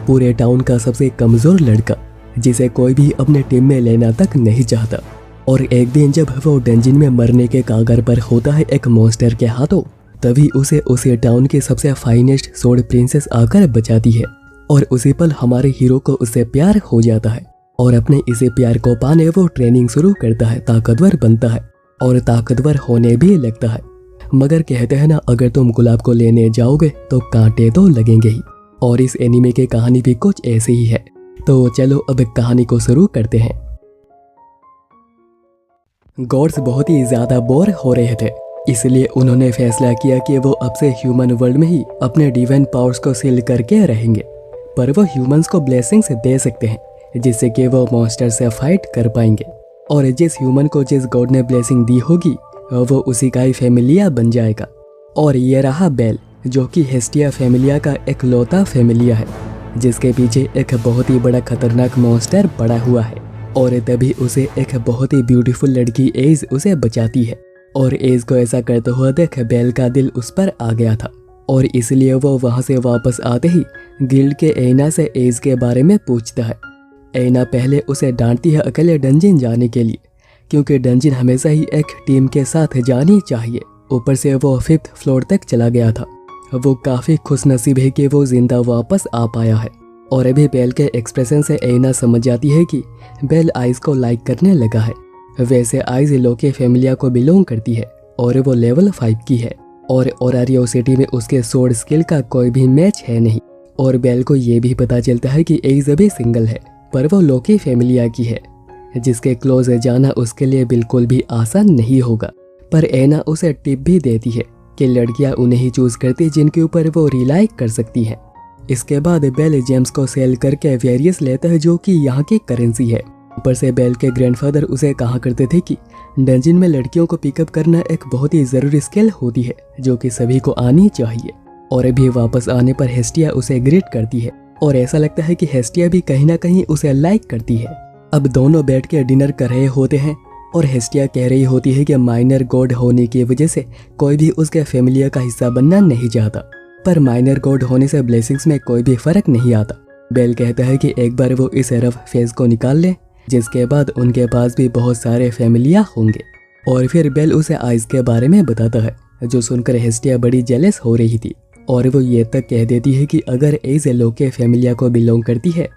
पूरे टाउन का सबसे कमजोर लड़का जिसे कोई भी अपने टीम में लेना तक नहीं चाहता। और एक दिन जब वो डंजिन में मरने के कागर पर होता है एक मॉन्स्टर के हाथों, तभी उसे टाउन की सबसे फाइनेस्ट सोर्ड प्रिंसेस आकर बचाती है। और उसी पल हमारे हीरो को उससे प्यार हो जाता है और अपने इसी प्यार को पाने वो ट्रेनिंग शुरू करता है, ताकतवर बनता है और ताकतवर होने भी लगता है। मगर कहते हैं ना, अगर तुम गुलाब को लेने जाओगे तो कांटे तो लगेंगे ही। और इस एनीमे की कहानी भी कुछ ऐसी ही है। तो चलो अब कहानी को शुरू करते हैं। गॉड्स बहुत ही ज्यादा बोर हो रहे थे, इसलिए उन्होंने फैसला किया कि वो अब से ह्यूमन वर्ल्ड में ही अपने डिवाइन पावर्स को सील करके रहेंगे। पर वो ह्यूमंस को ब्लेसिंग्स दे सकते हैं जिससे कि वो मॉन्स्टर से फाइट कर पाएंगे। और जिस ह्यूमन को जिस गॉड ने ब्लेसिंग दी होगी वो उसी का ही फैमिलिया बन जाएगा। और ये रहा बेल, जो कि हेस्टिया फैमिलिया का एक लौता फैमिलिया है, जिसके पीछे एक बहुत ही बड़ा खतरनाक मॉन्स्टर पड़ा हुआ है। और तभी उसे एक बहुत ही ब्यूटीफुल लड़की एज उसे बचाती है। और एज को ऐसा करते हुए देख बेल का दिल उस पर आ गया था और इसलिए वो वहाँ से वापस आते ही गिल्ड के एना से एज के बारे में पूछता है। एना पहले उसे डांटती है अकेले डंजिन जाने के लिए, क्योंकि डंजिन हमेशा ही एक टीम के साथ जानी चाहिए। ऊपर से वो 5th फ्लोर तक चला गया था। वो काफ़ी खुशनसीब है कि वो जिंदा वापस आ पाया है। और अभी बेल के एक्सप्रेशन से एना समझ जाती है कि बेल आइज को लाइक करने लगा है। वैसे आइज लोके फैमिलिया को बिलोंग करती है और वो लेवल 5 की है। और ओरारियो सिटी में उसके सोर्ड स्किल का कोई भी मैच है नहीं। और बेल को ये भी पता चलता है कि एज अभी सिंगल है, पर वो लोकी फैमिलिया की है, जिसके क्लोज जाना उसके लिए बिल्कुल भी आसान नहीं होगा। पर एना उसे टिप भी देती है कि लड़कियां उन्हें ही चूज करती जिनके ऊपर वो रिलाई कर सकती हैं। इसके बाद बेल जेम्स को सेल करके वेरियस लेता है, जो कि यहाँ की करेंसी है। ऊपर से बेल के ग्रैंडफादर उसे कहा करते थे कि डंजिन में लड़कियों को पिकअप करना एक बहुत ही ज़रूरी स्किल होती है, जो कि सभी को आनी चाहिए। और अभी वापस आने पर हेस्टिया उसे ग्रीट करती है और ऐसा लगता है कि हेस्टिया भी कहीं ना कहीं उसे लाइक करती है। अब दोनों बैठ के डिनर कर रहे होते हैं और हेस्टिया कह रही होती है कि माइनर गॉड होने की वजह से कोई भी उसके फैमिलिया का हिस्सा बनना नहीं चाहता, पर माइनर गॉड होने से ब्लेसिंग्स में कोई भी फर्क नहीं आता। बेल कहता है कि एक बार वो इस रफ फेज को निकाल ले, जिसके बाद उनके पास भी बहुत सारे फैमिलिया होंगे। और फिर बेल उसे आइज के बारे में बताता है, जो सुनकर हेस्टिया बड़ी जेलस हो रही थी। और वो ये तक कह देती है कि अगर एज लोके फैमिलिया को बिलोंग करती है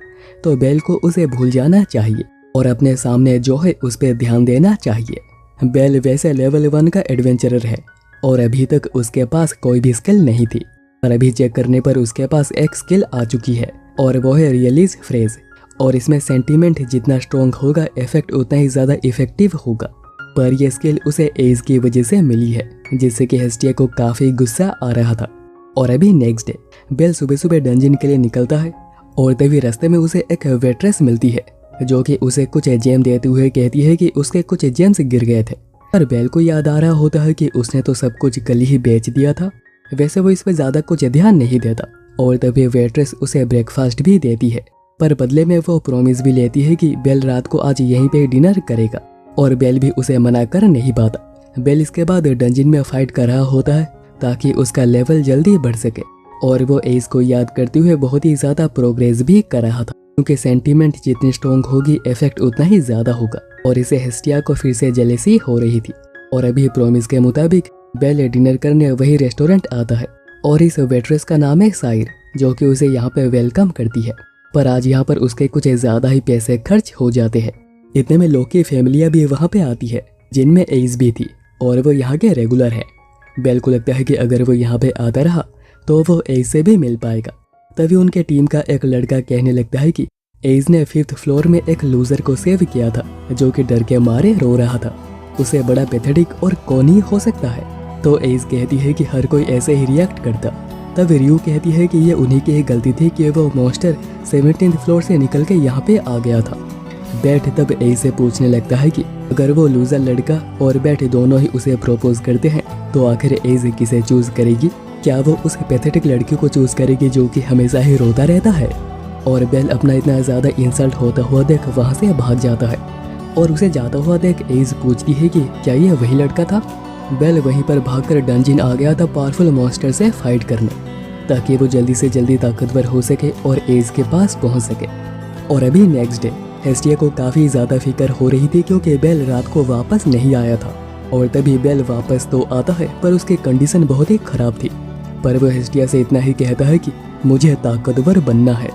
तो बेल को उसे भूल जाना चाहिए और अपने सामने जो है उस पर ध्यान देना चाहिए। बेल वैसे लेवल 1 का एडवेंचरर है और अभी तक उसके पास कोई भी स्किल नहीं थी, पर अभी चेक करने पर उसके पास एक स्किल आ चुकी है और वो है रियलीज फ्रेज। और इसमें सेंटीमेंट जितना स्ट्रॉन्ग होगा इफेक्ट उतना ही ज़्यादा इफेक्टिव होगा। पर यह स्किल उसे एज की वजह से मिली है, जिससे कि हेस्टिया को काफ़ी गुस्सा आ रहा था। और अभी नेक्स्ट डे बेल सुबह सुबह डंजिन के लिए निकलता है और तभी रास्ते में उसे एक वेट्रेस मिलती है, जो कि उसे कुछ जेम देते हुए कहती है कि उसके कुछ जेम्स गिर गए थे। पर बेल को याद आ रहा होता है कि उसने तो सब कुछ कल ही बेच दिया था। वैसे वो इस पर ज़्यादा कुछ ध्यान नहीं देता। और तभी वेट्रेस उसे ब्रेकफास्ट भी देती है, पर बदले में वो प्रॉमिस भी लेती है कि बेल रात को आज यहीं पे डिनर करेगा। और बेल भी उसे मना कर नहीं पाता। बेल इसके बाद डंजिन में फाइट कर रहा होता है ताकि उसका लेवल जल्दी बढ़ सके। और वो एज को याद करते हुए बहुत ही ज़्यादा प्रोग्रेस भी कर रहा था, क्योंकि सेंटीमेंट जितनी स्ट्रॉन्ग होगी इफेक्ट उतना ही ज़्यादा होगा। और इसे हेस्टिया को फिर से जेलेसी हो रही थी। और अभी प्रॉमिस के मुताबिक बेल डिनर करने वही रेस्टोरेंट आता है और इस वेट्रेस का नाम है साइर, जो कि उसे यहाँ पे वेलकम करती है। पर आज यहाँ पर उसके कुछ ज़्यादा ही पैसे खर्च हो जाते हैं। इतने में लोकी फैमिलिया भी वहाँ पे आती है, जिनमें एज भी थी और वो यहाँ के रेगुलर है। बेल को लगता है कि अगर वो यहाँ पे आता रहा तो वो एज से भी मिल पाएगा। तभी उनके टीम का एक लड़का कहने लगता है कि एज ने 5th फ्लोर में एक लूजर को सेव किया था, जो कि डर के मारे रो रहा था। उसे बड़ा पैथेटिक और कौन ही हो सकता है। तो एज कहती है कि हर कोई ऐसे ही रिएक्ट करता। तब रियू कहती है कि ये उन्हीं की ही गलती थी कि वो मॉन्स्टर 17th फ्लोर से निकल के यहाँ पे आ गया था। बैठ तब एज से पूछने लगता है कि अगर वो लूजर लड़का और बैठ दोनों ही उसे प्रपोज करते हैं तो आखिर एज किसे चूज करेगी? क्या वो उस पैथेटिक लड़की को चूज करेगी जो कि हमेशा ही रोता रहता है? और बेल अपना इतना ज़्यादा इंसल्ट होता हुआ देख वहाँ से भाग जाता है और उसे जाता हुआ देख एज पूछती है कि क्या ये वही लड़का था? बेल वहीं पर भागकर डंजिन आ गया था पावरफुल मॉन्स्टर से फाइट करने। ताकि वो जल्दी से जल्दी ताकतवर हो सके और एज के पास पहुंच सके। और अभी नेक्स्ट डे हेस्टिया को काफ़ी ज़्यादा फिक्र हो रही थी क्योंकि बेल रात को वापस नहीं आया था। और तभी बेल वापस तो आता है पर उसकी कंडीशन बहुत ही ख़राब थी। पर वो हेस्टिया से इतना ही कहता है कि मुझे ताकतवर बनना है।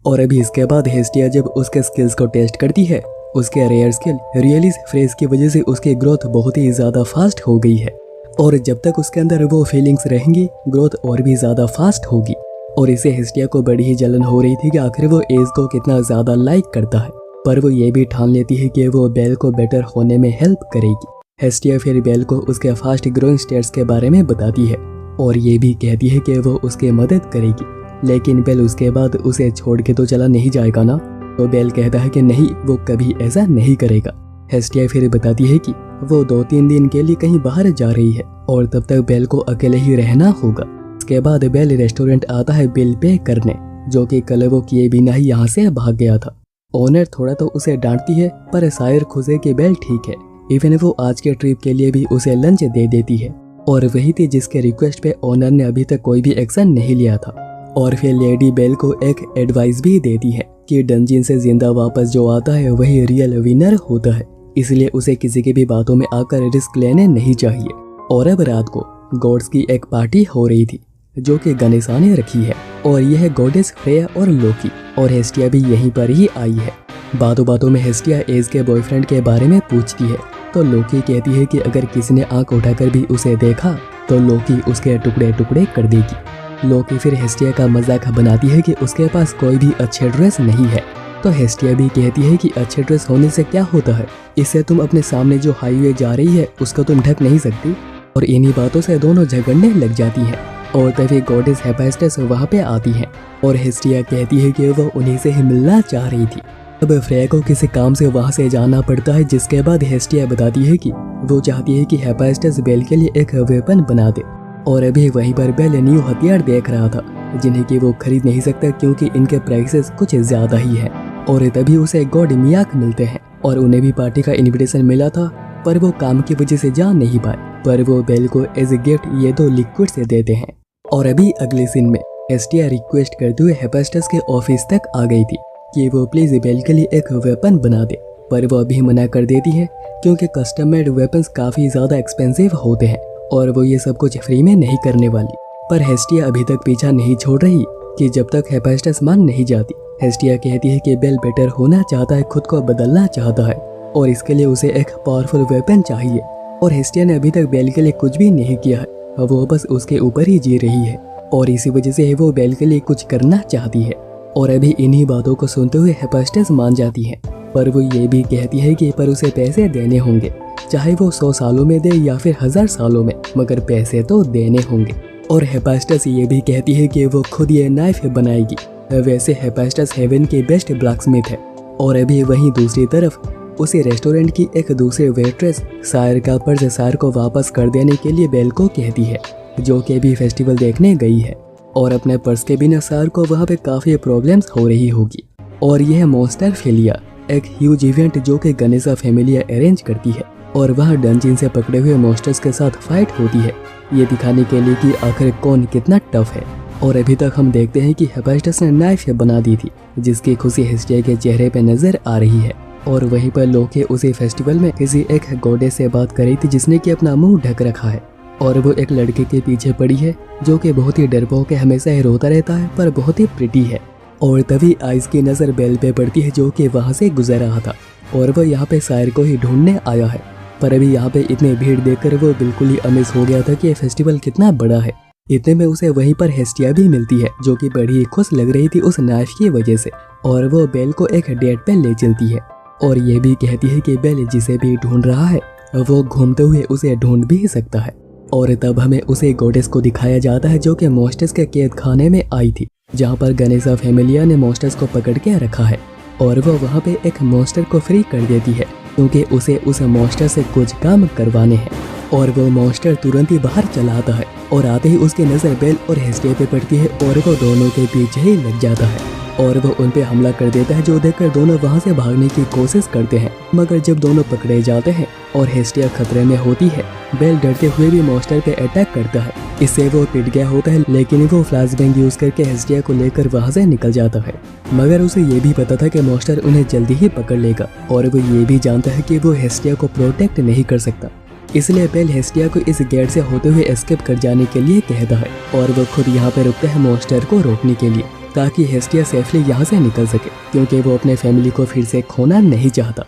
और अभी इसके बाद हेस्टिया जब उसके स्किल्स को टेस्ट करती है, उसके रेयर स्किल रियलिस फ्रेज की वजह से उसकी ग्रोथ बहुत ही ज़्यादा फास्ट हो गई है। और जब तक उसके अंदर वो फीलिंग्स रहेंगी ग्रोथ और भी ज़्यादा फास्ट होगी। और इसे हेस्टिया को बड़ी ही जलन हो रही थी कि आखिर वो एज को कितना ज़्यादा लाइक करता है। पर वो ये भी ठान लेती है कि वो बेल को बेटर होने में हेल्प करेगी। हेस्टिया फिर बेल को उसके फास्ट ग्रोइंग स्टेट्स के बारे में बताती है और ये भी कहती है कि वो उसकी मदद करेगी। लेकिन बेल उसके बाद उसे छोड़ के तो चला नहीं जाएगा ना। तो बेल कहता है कि नहीं, वो कभी ऐसा नहीं करेगा। हेस्टिया फिर बताती है कि वो 2-3 दिन के लिए कहीं बाहर जा रही है और तब तक बेल को अकेले ही रहना होगा। इसके बाद बेल रेस्टोरेंट आता है बिल पे करने, जो कि कल वो किए बिना ही यहाँ से भाग गया था। ओनर थोड़ा तो उसे डांटती है पर शायर खुश है कि बेल ठीक है। इवन वो आज के ट्रिप के लिए भी उसे लंच दे देती है और वही थी जिसके रिक्वेस्ट पे ओनर ने अभी तक कोई भी एक्शन नहीं लिया था। और फिर लेडी बेल को एक एडवाइस भी देती है कि डंजिन से जिंदा वापस जो आता है वही रियल विनर होता है, इसलिए उसे किसी की भी बातों में आकर रिस्क लेने नहीं चाहिए। और अब रात को गॉड्स की एक पार्टी हो रही थी जो कि गनेशा ने रखी है और यह है गॉडेस फ्रेया और लोकी। और हेस्टिया भी यहीं पर ही आई है। बातों बातों में हेस्टिया एज के बॉयफ्रेंड के बारे में पूछती है तो लोकी कहती है कि अगर किसी ने आंख उठाकर भी उसे देखा तो लोकी उसके टुकड़े टुकड़े कर देगी। लोकी फिर हेस्टिया का मजाक बनाती है कि उसके पास कोई भी अच्छे ड्रेस नहीं है। तो हेस्टिया भी कहती है कि अच्छे ड्रेस होने से क्या होता है, इससे तुम अपने सामने जो हाईवे जा रही है उसको तुम ढक नहीं सकती। और इन्हीं बातों से दोनों झगड़ने लग जाती हैं। और तभी गॉडेस हेफेस्टस वहाँ पे आती हैं और हेस्टिया कहती है कि वो उन्हीं से ही मिलना चाह रही थी। अब फ्रेया को किसी काम से वहाँ से जाना पड़ता है, जिसके बाद हेस्टिया बताती है कि वो चाहती है कि हेफेस्टस बेल के लिए एक वेपन बना दे। और अभी वहीं पर बेल न्यू हथियार देख रहा था जिन्हें कि वो खरीद नहीं सकता क्योंकि इनके प्राइसेस कुछ ज्यादा ही है। और तभी उसे गॉड मियाक मिलते हैं और उन्हें भी पार्टी का इनविटेशन मिला था पर वो काम की वजह से जा नहीं पाए। पर वो बेल को एज ए गिफ्ट ये 2 लिक्विड से देते हैं। और अभी अगले सीन में हेस्टिया रिक्वेस्ट करते हुए हेफेस्टस के ऑफिस तक आ गई थी कि वो प्लीज बेल के लिए एक वेपन बना दे। पर वो अभी मना कर देती है क्योंकि कस्टम मेड वेपन्स काफी ज्यादा एक्सपेंसिव होते हैं और वो ये सब कुछ फ्री में नहीं करने वाली। पर हेस्टिया अभी तक पीछा नहीं छोड़ रही कि जब तक हेफेस्टस मान नहीं जाती। हेस्टिया कहती है कि बेल बेटर होना चाहता है, खुद को बदलना चाहता है और इसके लिए उसे एक पावरफुल वेपन चाहिए। और हेस्टिया ने अभी तक बेल के लिए कुछ भी नहीं किया है, वो बस उसके ऊपर ही जी रही है और इसी वजह से वो बेल के लिए कुछ करना चाहती है। और अभी इन्हीं बातों को सुनते हुए हेफेस्टस मान जाती है। पर वो ये भी कहती है कि पर उसे पैसे देने होंगे, चाहे वो 100 सालों में दे या फिर 1000 सालों में, मगर पैसे तो देने होंगे। और हेफेस्टस ये भी कहती है कि वो खुद ये नाइफ बनाएगी। वैसे हेफेस्टस हेवन की बेस्ट ब्लैकस्मिथ है। और अभी वहीं दूसरी तरफ उसी रेस्टोरेंट की एक दूसरी वेट्रेस शायर का पर्स शायर को वापस कर देने के लिए बेल को कहती है, जो कि भी फेस्टिवल देखने गई है। और अपने पर्स के बिना शायर को वहाँ पे काफ़ी प्रॉब्लम्स हो रही होगी। और यह मॉन्स्टर फेलिया एक ह्यूज इवेंट जो कि गनेशा फैमिली अरेंज करती है और वह डंजिन से पकड़े हुए मॉन्स्टर्स के साथ फाइट होती है, ये दिखाने के लिए कि आखिर कौन कितना टफ है। और अभी तक हम देखते हैं कि हेफेस्टस ने नाइफ बना दी थी जिसकी खुशी हेस्टिया के चेहरे पे नजर आ रही है। और वहीं पर लोके उसी फेस्टिवल में किसी एक गॉडेस से बात कर रही थी जिसने कि अपना मुंह ढक रखा है और वो एक लड़के के पीछे पड़ी है जो कि बहुत ही डरपोक के हमेशा ही रोता रहता है पर बहुत ही प्रिटी है। और तभी आइस की नज़र बेल पे पड़ती है जो कि वहाँ से गुजर रहा था और वो यहाँ पे शायर को ही ढूंढने आया है। पर अभी यहाँ पे इतनी भीड़ देखकर वो बिल्कुल ही अमेज हो गया था कि ये फेस्टिवल कितना बड़ा है। इतने में उसे वहीं पर हेस्टिया भी मिलती है जो कि बड़ी ही खुश लग रही थी उस नाइफ की वजह से। और वो बेल को एक डेट पे ले चलती है और ये भी कहती है कि बेल जिसे भी ढूंढ रहा है वो घूमते हुए उसे ढूंढ भी सकता है। और तब हमें उसे गॉडेस को दिखाया जाता है जो कि मॉन्स्टर्स के कैद खाने में आई थी, जहाँ पर गनेशा फैमिलिया ने मॉन्स्टर्स को पकड़ के रखा है। और वो वहाँ पे एक मॉन्स्टर को फ्री कर देती है क्योंकि उसे उस मॉन्स्टर से कुछ काम करवाने हैं। और वो मॉन्स्टर तुरंत ही बाहर चला आता है और आते ही उसकी नज़र बेल और हेस्टिया पे पड़ती है और वो दोनों के पीछे ही लग जाता है और वो उन पे हमला कर देता है, जो देखकर दोनों वहाँ से भागने की कोशिश करते हैं। मगर जब दोनों पकड़े जाते हैं और हेस्टिया खतरे में होती है। बेल डरते हुए भी मॉन्स्टर पे अटैक करता है। इससे वो पिट गया होता है, लेकिन वो फ्लैश बैंग यूज करके हेस्टिया को लेकर वहां से निकल जाता है। मगर उसे ये भी पता था कि मॉन्स्टर उन्हें जल्दी ही पकड़ लेगा और वो ये भी जानता है कि वो हेस्टिया को प्रोटेक्ट नहीं कर सकता। इसलिए बेल हेस्टिया को इस गेट से होते हुए एस्केप कर जाने के लिए कहता है और वो खुद यहाँ पे रुकता है मॉन्स्टर को रोकने के लिए, ताकि हेस्टिया सेफली यहाँ से निकल सके, क्योंकि वो अपने फैमिली को फिर से खोना नहीं चाहता।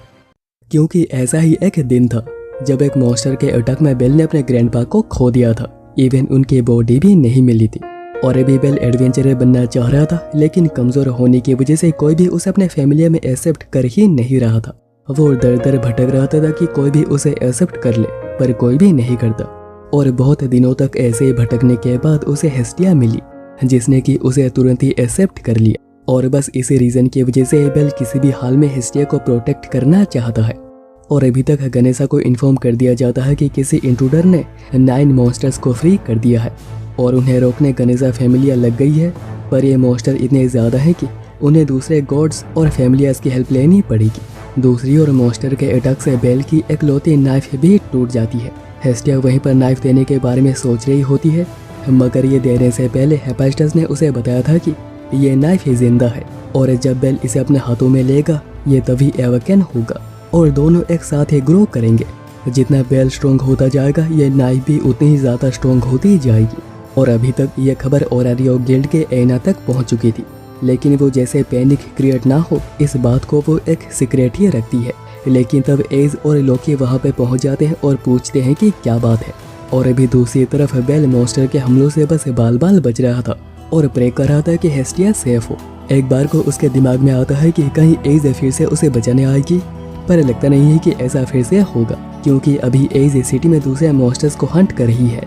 क्योंकि ऐसा ही एक दिन था जब एक मॉन्स्टर के अटैक में बेल ने अपने ग्रैंडपा को खो दिया था। इवन उनकी बॉडी भी नहीं मिली थी और अभी बेल एडवेंचरर बनना चाह रहा था, लेकिन कमजोर होने की वजह से कोई भी उसे अपने फैमिली में एक्सेप्ट कर ही नहीं रहा था। वो दर दर भटक रहा था कि कोई भी उसे एक्सेप्ट कर ले, पर कोई भी नहीं करता। और बहुत दिनों तक ऐसे ही भटकने के बाद उसे हेस्टिया मिली, जिसने कि उसे तुरंत ही एक्सेप्ट कर लिया। और बस इसी रीजन की वजह से बेल किसी भी हाल में हेस्टिया को प्रोटेक्ट करना चाहता है। और अभी तक गनेसा को इन्फॉर्म कर दिया जाता है कि किसी इंट्रूडर ने 9 मॉन्स्टर्स को फ्री कर दिया है और उन्हें रोकने गनेसा फैमिलिया लग गई है। पर ये मॉन्स्टर इतने ज़्यादा हैं कि उन्हें दूसरे गॉड्स और फैमिलियाज की हेल्प लेनी पड़ेगी। दूसरी ओर मॉन्स्टर के अटैक से बेल की इकलौती नाइफ भी टूट जाती है। हेस्टिया वहीं पर नाइफ देने के बारे में सोच रही होती है, मगर ये देने से पहले हेफाइस्टस ने उसे बताया था कि ये नाइफ ही जिंदा है और जब बेल इसे अपने हाथों में लेगा ये तभी एवोकन होगा और दोनों एक साथ ही ग्रो करेंगे। जितना बेल स्ट्रॉन्ग होता जाएगा ये नाइफ भी उतनी ही ज़्यादा स्ट्रॉन्ग होती जाएगी। और अभी तक ये खबर ओरारियो गिल्ड के एना तक पहुंच चुकी थी, लेकिन वो जैसे पैनिक क्रिएट ना हो इस बात को वो एक सीक्रेट ही रखती है। लेकिन तब एज और लोकी वहाँ पे पहुँच जाते हैं और पूछते हैं कि क्या बात है। और अभी दूसरी तरफ बेल मॉन्स्टर के हमलों से बस बाल बाल बच रहा था और प्रे कर रहा था कि हेस्टिया सेफ हो। एक बार को उसके दिमाग में आता है कि कहीं एज फिर से उसे बचाने आएगी, पर लगता नहीं है कि ऐसा फिर से होगा, क्योंकि अभी एज सिटी में दूसरे मॉन्स्टर्स को हंट कर रही है।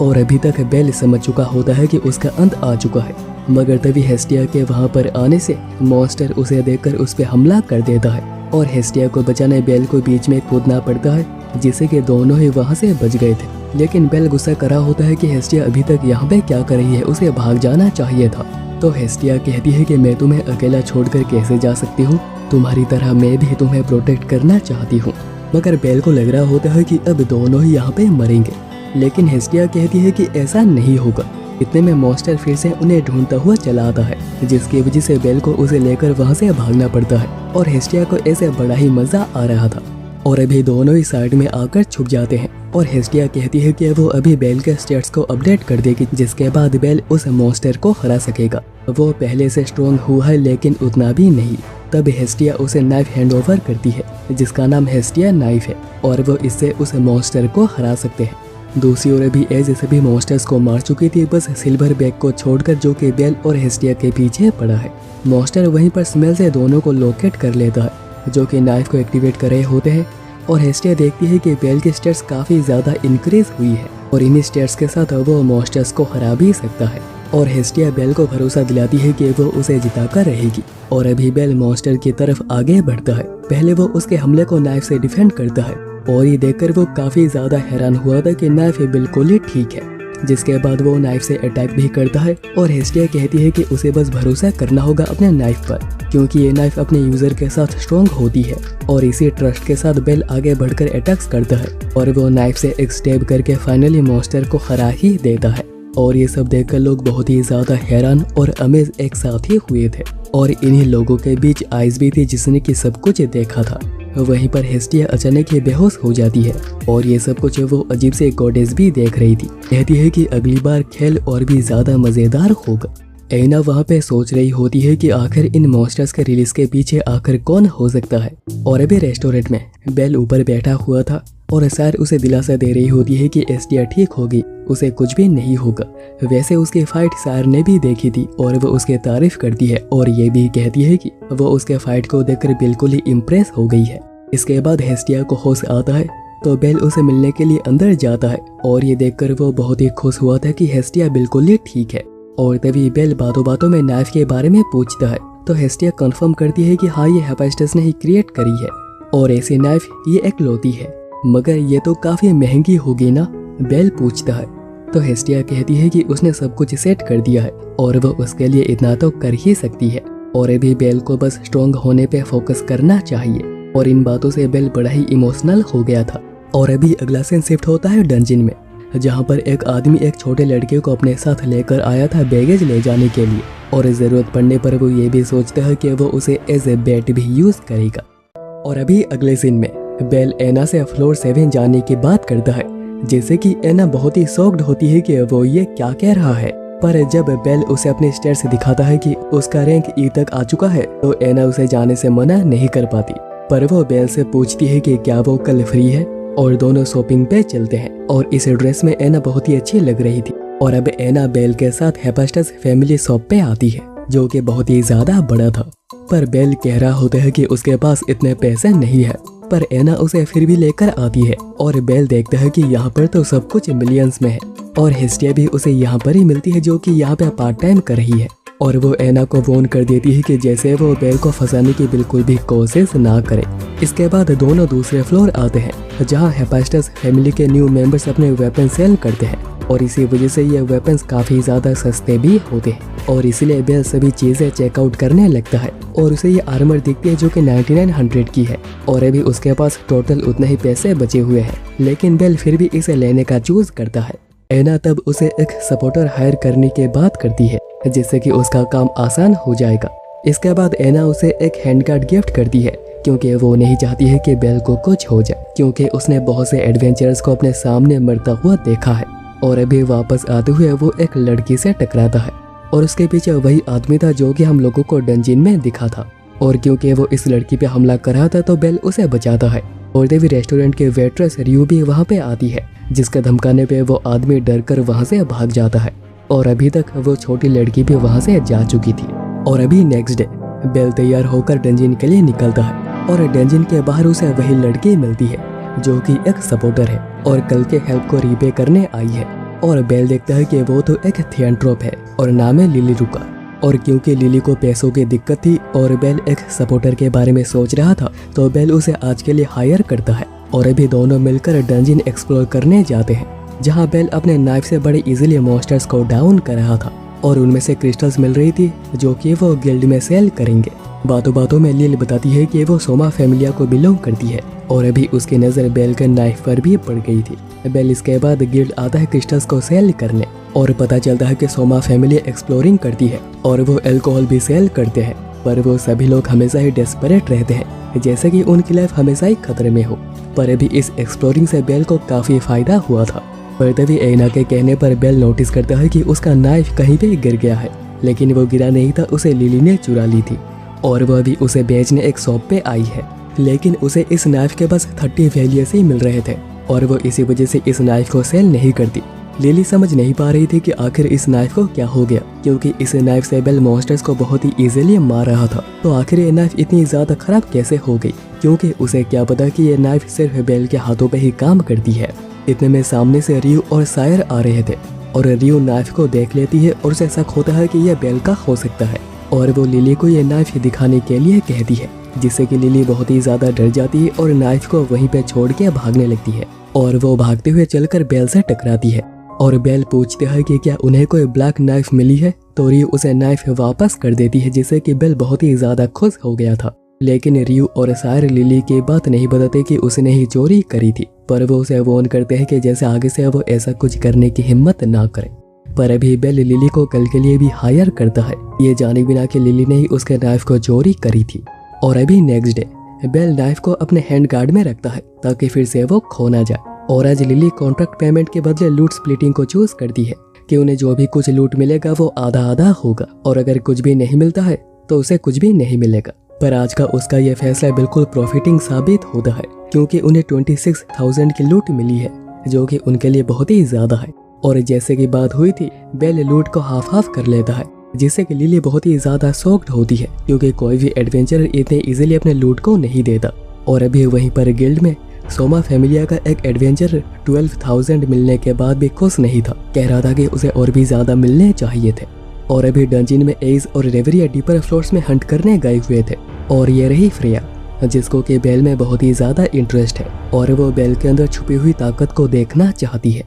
और अभी तक बेल समझ चुका होता है कि उसका अंत आ चुका है, मगर तभी हेस्टिया के वहाँ पर आने से मॉन्स्टर उसे देखकर उस पर हमला कर देता है और हेस्टिया को बचाने बेल को बीच में कूदना पड़ता है, जिससे कि दोनों ही वहाँ से बच गए थे। लेकिन बेल गुस्सा करा होता है कि हेस्टिया अभी तक यहाँ पे क्या कर रही है, उसे भाग जाना चाहिए था। तो हेस्टिया कहती है कि मैं तुम्हें अकेला छोड़कर कैसे जा सकती हूँ, तुम्हारी तरह मैं भी तुम्हें प्रोटेक्ट करना चाहती हूँ। मगर बेल को लग रहा होता है कि अब दोनों ही यहाँ पे मरेंगे, लेकिन हेस्टिया कहती है कि ऐसा नहीं होगा। इतने में मॉन्स्टर फिर से उन्हें ढूंढता हुआ चला आता है, जिसकी वजह से बेल को उसे लेकर वहाँ से भागना पड़ता है और हेस्टिया को ऐसे बड़ा ही मजा आ रहा था। और अभी दोनों ही साइड में आकर छुप जाते हैं और हेस्टिया कहती है कि वो अभी बेल के स्टेट्स को अपडेट कर देगी, जिसके बाद बेल उस मॉन्स्टर को हरा सकेगा। वो पहले से स्ट्रॉन्ग हुआ है, लेकिन उतना भी नहीं। तब हेस्टिया उसे नाइफ हैंड ओवर करती है, जिसका नाम हेस्टिया नाइफ है, और वो इससे उस मॉन्स्टर को हरा सकते हैं। दूसरी ओर अभी एज सभी मॉन्स्टर्स को मार चुकी थी, बस सिल्वर बैग को छोड़कर, जो कि बेल और हेस्टिया के पीछे पड़ा है। मॉन्स्टर वहीं पर स्मेल से दोनों को लोकेट कर लेता है, जो कि नाइफ को एक्टिवेट कर रहे होते हैं। और हेस्टिया देखती है कि बेल की स्टेट्स काफ़ी ज़्यादा इंक्रीज हुई है और इन्हीं स्टेट्स के साथ वो मॉन्स्टर्स को हरा भी सकता है। और हेस्टिया बेल को भरोसा दिलाती है कि वो उसे जिताकर रहेगी। और अभी बेल मॉन्स्टर की तरफ आगे बढ़ता है। पहले वो उसके हमले को नाइफ से डिफेंड करता है और ये देखकर वो काफ़ी ज़्यादा हैरान हुआ था कि नाइफ बिल्कुल ही ठीक है। जिसके बाद वो नाइफ से अटैक भी करता है और हेस्टिया कहती है कि उसे बस भरोसा करना होगा अपने नाइफ पर, क्योंकि ये नाइफ अपने यूजर के साथ स्ट्रॉन्ग होती है। और इसी ट्रस्ट के साथ बेल आगे बढ़कर अटैक्स करता है और वो नाइफ से एक स्टेप करके फाइनली मॉन्स्टर को हरा ही देता है। और ये सब देखकर लोग बहुत ही ज्यादा हैरान और अमेज एक साथ ही हुए थे। और इन्हीं लोगों के बीच आइस भी थी, जिसने कि सब कुछ देखा था। वहीं पर हेस्टिया अचानक ही बेहोश हो जाती है और ये सब कुछ वो अजीब से गॉडेस भी देख रही थी। कहती है कि अगली बार खेल और भी ज्यादा मजेदार होगा। एना वहाँ पे सोच रही होती है कि आखिर इन मॉन्स्टर्स के रिलीज के पीछे आखिर कौन हो सकता है। और अभी रेस्टोरेंट में बेल ऊपर बैठा हुआ था और सैर उसे दिलासा दे रही होती है कि हेस्टिया ठीक होगी, उसे कुछ भी नहीं होगा। वैसे उसकी फाइट सैर ने भी देखी थी और वो उसकी तारीफ करती है और ये भी कहती है कि वो उसके फाइट को देखकर बिल्कुल ही इम्प्रेस हो गई है। इसके बाद हेस्टिया को होश आता है तो बेल उसे मिलने के लिए अंदर जाता है और ये देखकर वो बहुत ही खुश हुआ था कि हेस्टिया बिल्कुल ही ठीक है। और तभी बेल बातों बातों में नाइफ के बारे में पूछता है तो हेस्टिया कंफर्म करती है कि हाँ, ये हेफाइस्टस ने ही क्रिएट करी है और ऐसी नाइफ ये इकलौती है। मगर ये तो काफी महंगी होगी ना, बेल पूछता है। तो हेस्टिया कहती है कि उसने सब कुछ सेट कर दिया है और वो उसके लिए इतना तो कर ही सकती है। और अभी बेल को बस स्ट्रॉन्ग होने पे फोकस करना चाहिए। और इन बातों से बेल बड़ा ही इमोशनल हो गया था और अभी अगला सीन शिफ्ट होता है डंजिन में, जहाँ पर एक आदमी एक छोटे लड़के को अपने साथ लेकर आया था बैगेज ले जाने के लिए, और जरूरत पड़ने पर वो ये भी सोचता है कि वो उसे एज ए बैट भी यूज करेगा। और अभी अगले सीन में बेल एना से फ्लोर 7 जाने की बात करता है, जैसे कि एना बहुत ही शॉक्ड होती है कि वो ये क्या कह रहा है। पर जब बेल उसे अपने स्टेयर्स दिखाता है कि उसका रैंक ई तक आ चुका है, तो एना उसे जाने से मना नहीं कर पाती। पर वो बेल से पूछती है कि क्या वो कल फ्री है, और दोनों शॉपिंग पे चलते हैं। और इस ड्रेस में एना बहुत ही अच्छी लग रही थी। और अब एना बेल के साथ हेफेस्टस फैमिली शॉप पे आती है, जो कि बहुत ही ज्यादा बड़ा था। पर बेल कह रहा होता है कि उसके पास इतने पैसे नहीं है, पर एना उसे फिर भी लेकर आती है। और बेल देखता है कि यहाँ पर तो सब कुछ मिलियंस में है, और हेस्टिया भी उसे यहाँ पर ही मिलती है, जो कि यहाँ पे पार्ट टाइम कर रही है। और वो एना को वॉर्न कर देती है कि जैसे वो बेल को फंसाने की बिल्कुल भी कोशिश ना करे। इसके बाद दोनों दूसरे फ्लोर आते हैं, जहाँ हेफेस्टस फैमिली के न्यू मेंबर्स अपने वेपन सेल करते हैं, और इसी वजह से ये वेपन्स काफी ज्यादा सस्ते भी होते हैं। और इसलिए बेल सभी चीजें चेकआउट करने लगता है, और उसे ये आर्मर दिखती है जो कि 9900 की है। और अभी उसके पास टोटल उतने ही पैसे बचे हुए हैं, लेकिन बेल फिर भी इसे लेने का चूज करता है। एना तब उसे एक सपोर्टर हायर करने की बात करती है, जिससे कि उसका काम आसान हो जाएगा। इसके बाद एना उसे एक हैंडगार्ड गिफ्ट करती है, क्योंकि वो नहीं चाहती है कि बेल को कुछ हो जाए, क्योंकि उसने बहुत से एडवेंचरर्स को अपने सामने मरता हुआ देखा है। और अभी वापस आते हुए वो एक लड़की से टकराता है, और उसके पीछे वही आदमी था जो कि हम लोगों को डंजिन में दिखा था। और क्योंकि वो इस लड़की पे हमला कर रहा था, तो बेल उसे बचाता है। और देवी रेस्टोरेंट के वेट्रेस रियू भी वहाँ पे आती है, जिसके धमकाने पे वो आदमी डर कर वहाँ से भाग जाता है। और अभी तक वो छोटी लड़की भी वहाँ से जा चुकी थी। और अभी नेक्स्ट डे बेल तैयार होकर डंजिन के लिए निकलता है, और डंजिन के बाहर उसे वही लड़की मिलती है जो कि एक सपोर्टर है, और कल के हेल्प को रीपे करने आई है। और बेल देखता है कि वो तो एक थियंट्रोप है, और नाम है लिली रुका। और क्योंकि लिली को पैसों की दिक्कत थी, और बेल एक सपोर्टर के बारे में सोच रहा था, तो बेल उसे आज के लिए हायर करता है। और अभी दोनों मिलकर डंजिन एक्सप्लोर करने जाते हैं, जहाँ बेल अपने नाइफ से बड़े इजीली मॉन्स्टर्स को डाउन कर रहा था, और उनमें से क्रिस्टल्स मिल रही थी जो कि वो गिल्ड में सेल करेंगे। बातों बातों में लिल बताती है कि वो सोमा फैमिलिया को बिलोंग करती है, और अभी उसकी नज़र बेल के नाइफ पर भी पड़ गई थी। बेल इसके बाद गिल्ड आता है क्रिस्टल्स को सेल करने, और पता चलता है कि सोमा फैमिली एक्सप्लोरिंग करती है, और वो अल्कोहल भी सेल करते हैं। पर वो सभी लोग हमेशा ही डेस्परेट रहते हैं, जैसे कि उनकी लाइफ हमेशा ही खतरे में हो। पर अभी इस एक्सप्लोरिंग से बेल को काफ़ी फायदा हुआ था। पर तभी एना के कहने पर बेल नोटिस करता है कि उसका नाइफ कहीं पे गिर गया है, लेकिन वो गिरा नहीं था, उसे लिली ने चुरा ली थी। और वो अभी उसे बेचने एक शॉप पे आई है, लेकिन उसे इस नाइफ के बस 30 वैल्यूज ही मिल रहे थे, और वो इसी वजह से इस नाइफ को सेल नहीं करती। लिली समझ नहीं पा रही थी कि आखिर इस नाइफ को क्या हो गया, क्योंकि इस नाइफ से बेल मॉन्स्टर्स को बहुत ही इजीली मार रहा था। तो आखिर ये नाइफ इतनी ज्यादा खराब कैसे हो गई, क्योंकि उसे क्या पता कि ये नाइफ सिर्फ बेल के हाथों पे ही काम करती है। इतने में सामने से रियू और सायर आ रहे थे, और रियू नाइफ को देख लेती है, और उसे शक होता है कि यह बेल का हो सकता है, और वो लिली को ये नाइफ दिखाने के लिए कहती है, जिससे कि लिली बहुत ही ज्यादा डर जाती है और नाइफ को वहीं पे छोड़ के भागने लगती है। और वो भागते हुए चलकर बेल से टकराती है, और बेल पूछते है कि क्या उन्हें कोई ब्लैक नाइफ मिली है, तो रियू उसे नाइफ वापस कर देती है, जिससे कि बेल बहुत ही ज्यादा खुश हो गया था। लेकिन रियू और सायर लिली की बात नहीं बताते कि उसने ही चोरी करी थी, पर वो उसे वॉर्न करते हैं कि जैसे आगे से वो ऐसा कुछ करने की हिम्मत ना करे। पर अभी बेल लिली को कल के लिए भी हायर करता है, ये जाने बिना कि लिली ने ही उसके नाइफ को चोरी करी थी। और अभी नेक्स्ट डे बेल नाइफ को अपने हैंड गार्ड में रखता है, ताकि फिर से वो खो ना जाए। और आज लिली कॉन्ट्रैक्ट पेमेंट के बदले लूट स्प्लिटिंग को चूज करती है, कि उन्हें जो भी कुछ लूट मिलेगा वो आधा आधा होगा, और अगर कुछ भी नहीं मिलता है तो उसे कुछ भी नहीं मिलेगा। पर आज का उसका यह फैसला बिल्कुल प्रॉफिटिंग साबित होता है, क्योंकि उन्हें 26,000 की लूट मिली है, जो कि उनके लिए बहुत ही ज्यादा है। और जैसे कि बात हुई थी, बेल लूट को हाफ हाफ कर लेता है, जिससे कि लिली बहुत ही ज्यादा शॉक्ड होती है, क्योंकि कोई भी एडवेंचरर इतने इजीली अपने लूट को नहीं देता। और अभी वहीं पर गिल्ड में सोमा फैमिलिया का एक एडवेंचर 12,000 मिलने के बाद भी खुश नहीं था, कह रहा था कि उसे और भी ज्यादा मिलने चाहिए थे। और अभी डंजिन में एज और रेवरिया डीपर फ्लोर्स में हंट करने गए हुए थे, और ये रही फ्रेया, जिसको कि बेल में बहुत ही ज्यादा इंटरेस्ट है, और वो बेल के अंदर छुपी हुई ताकत को देखना चाहती है।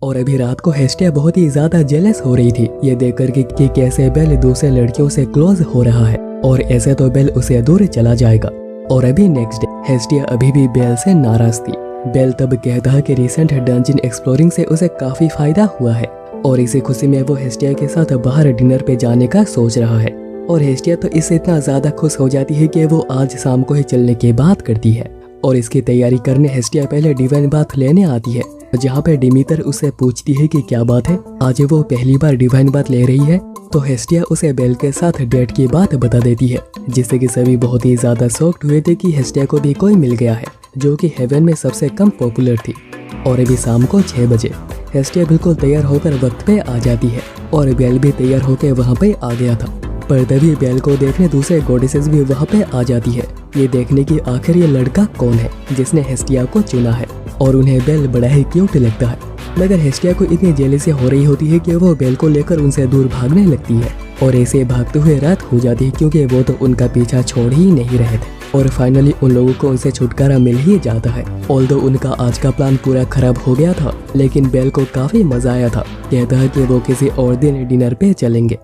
और अभी रात को हेस्टिया बहुत ही ज्यादा जेलस हो रही थी, ये देखकर कि कैसे बेल दूसरे लड़कियों से क्लोज हो रहा है, और ऐसे तो बेल उसे दूर चला जाएगा। और अभी नेक्स्ट डे हेस्टिया अभी भी बेल से नाराज थी, बेल तब कहता है कि रिसेंट डंजन एक्सप्लोरिंग से उसे काफी फायदा हुआ है और इसी खुशी में वो हेस्टिया के साथ बाहर डिनर पे जाने का सोच रहा है। और हेस्टिया तो इससे इतना ज्यादा खुश हो जाती है कि वो आज शाम को ही चलने की बात करती है और इसकी तैयारी करने हेस्टिया पहले डिवाइन बाथ लेने आती है, जहाँ पे डिमीटर उससे पूछती है कि क्या बात है, आज वो पहली बार डिवाइन बाथ ले रही है। तो हेस्टिया उसे बेल के साथ डेट की बात बता देती है, जिससे कि सभी बहुत ही ज्यादा शॉक्ड हुए थे कि हेस्टिया को भी कोई मिल गया है जो कि हेवन में सबसे कम पॉपुलर थी। और अभी शाम को 6 बजे हेस्टिया बिल्कुल तैयार होकर वक्त पे आ जाती है और बेल भी तैयार होकर वहाँ पे आ गया था। पर तभी बेल को देखने दूसरे गॉडेसेस भी वहाँ पे आ जाती है, ये देखने की आखिर ये लड़का कौन है जिसने हेस्टिया को चुना है। और उन्हें बेल बड़ा ही क्यूट लगता है, मगर हेस्टिया को इतनी जेलसी हो रही होती है कि वो बेल को लेकर उनसे दूर भागने लगती है और ऐसे भागते हुए रात हो जाती है क्योंकि वो तो उनका पीछा छोड़ ही नहीं रहे थे। और फाइनली उन लोगों को उनसे छुटकारा मिल ही जाता है। ऑल्दो उनका आज का प्लान पूरा खराब हो गया था, लेकिन बेल को काफी मजा आया था। कहता है कि वो किसी और दिन डिनर पे चलेंगे।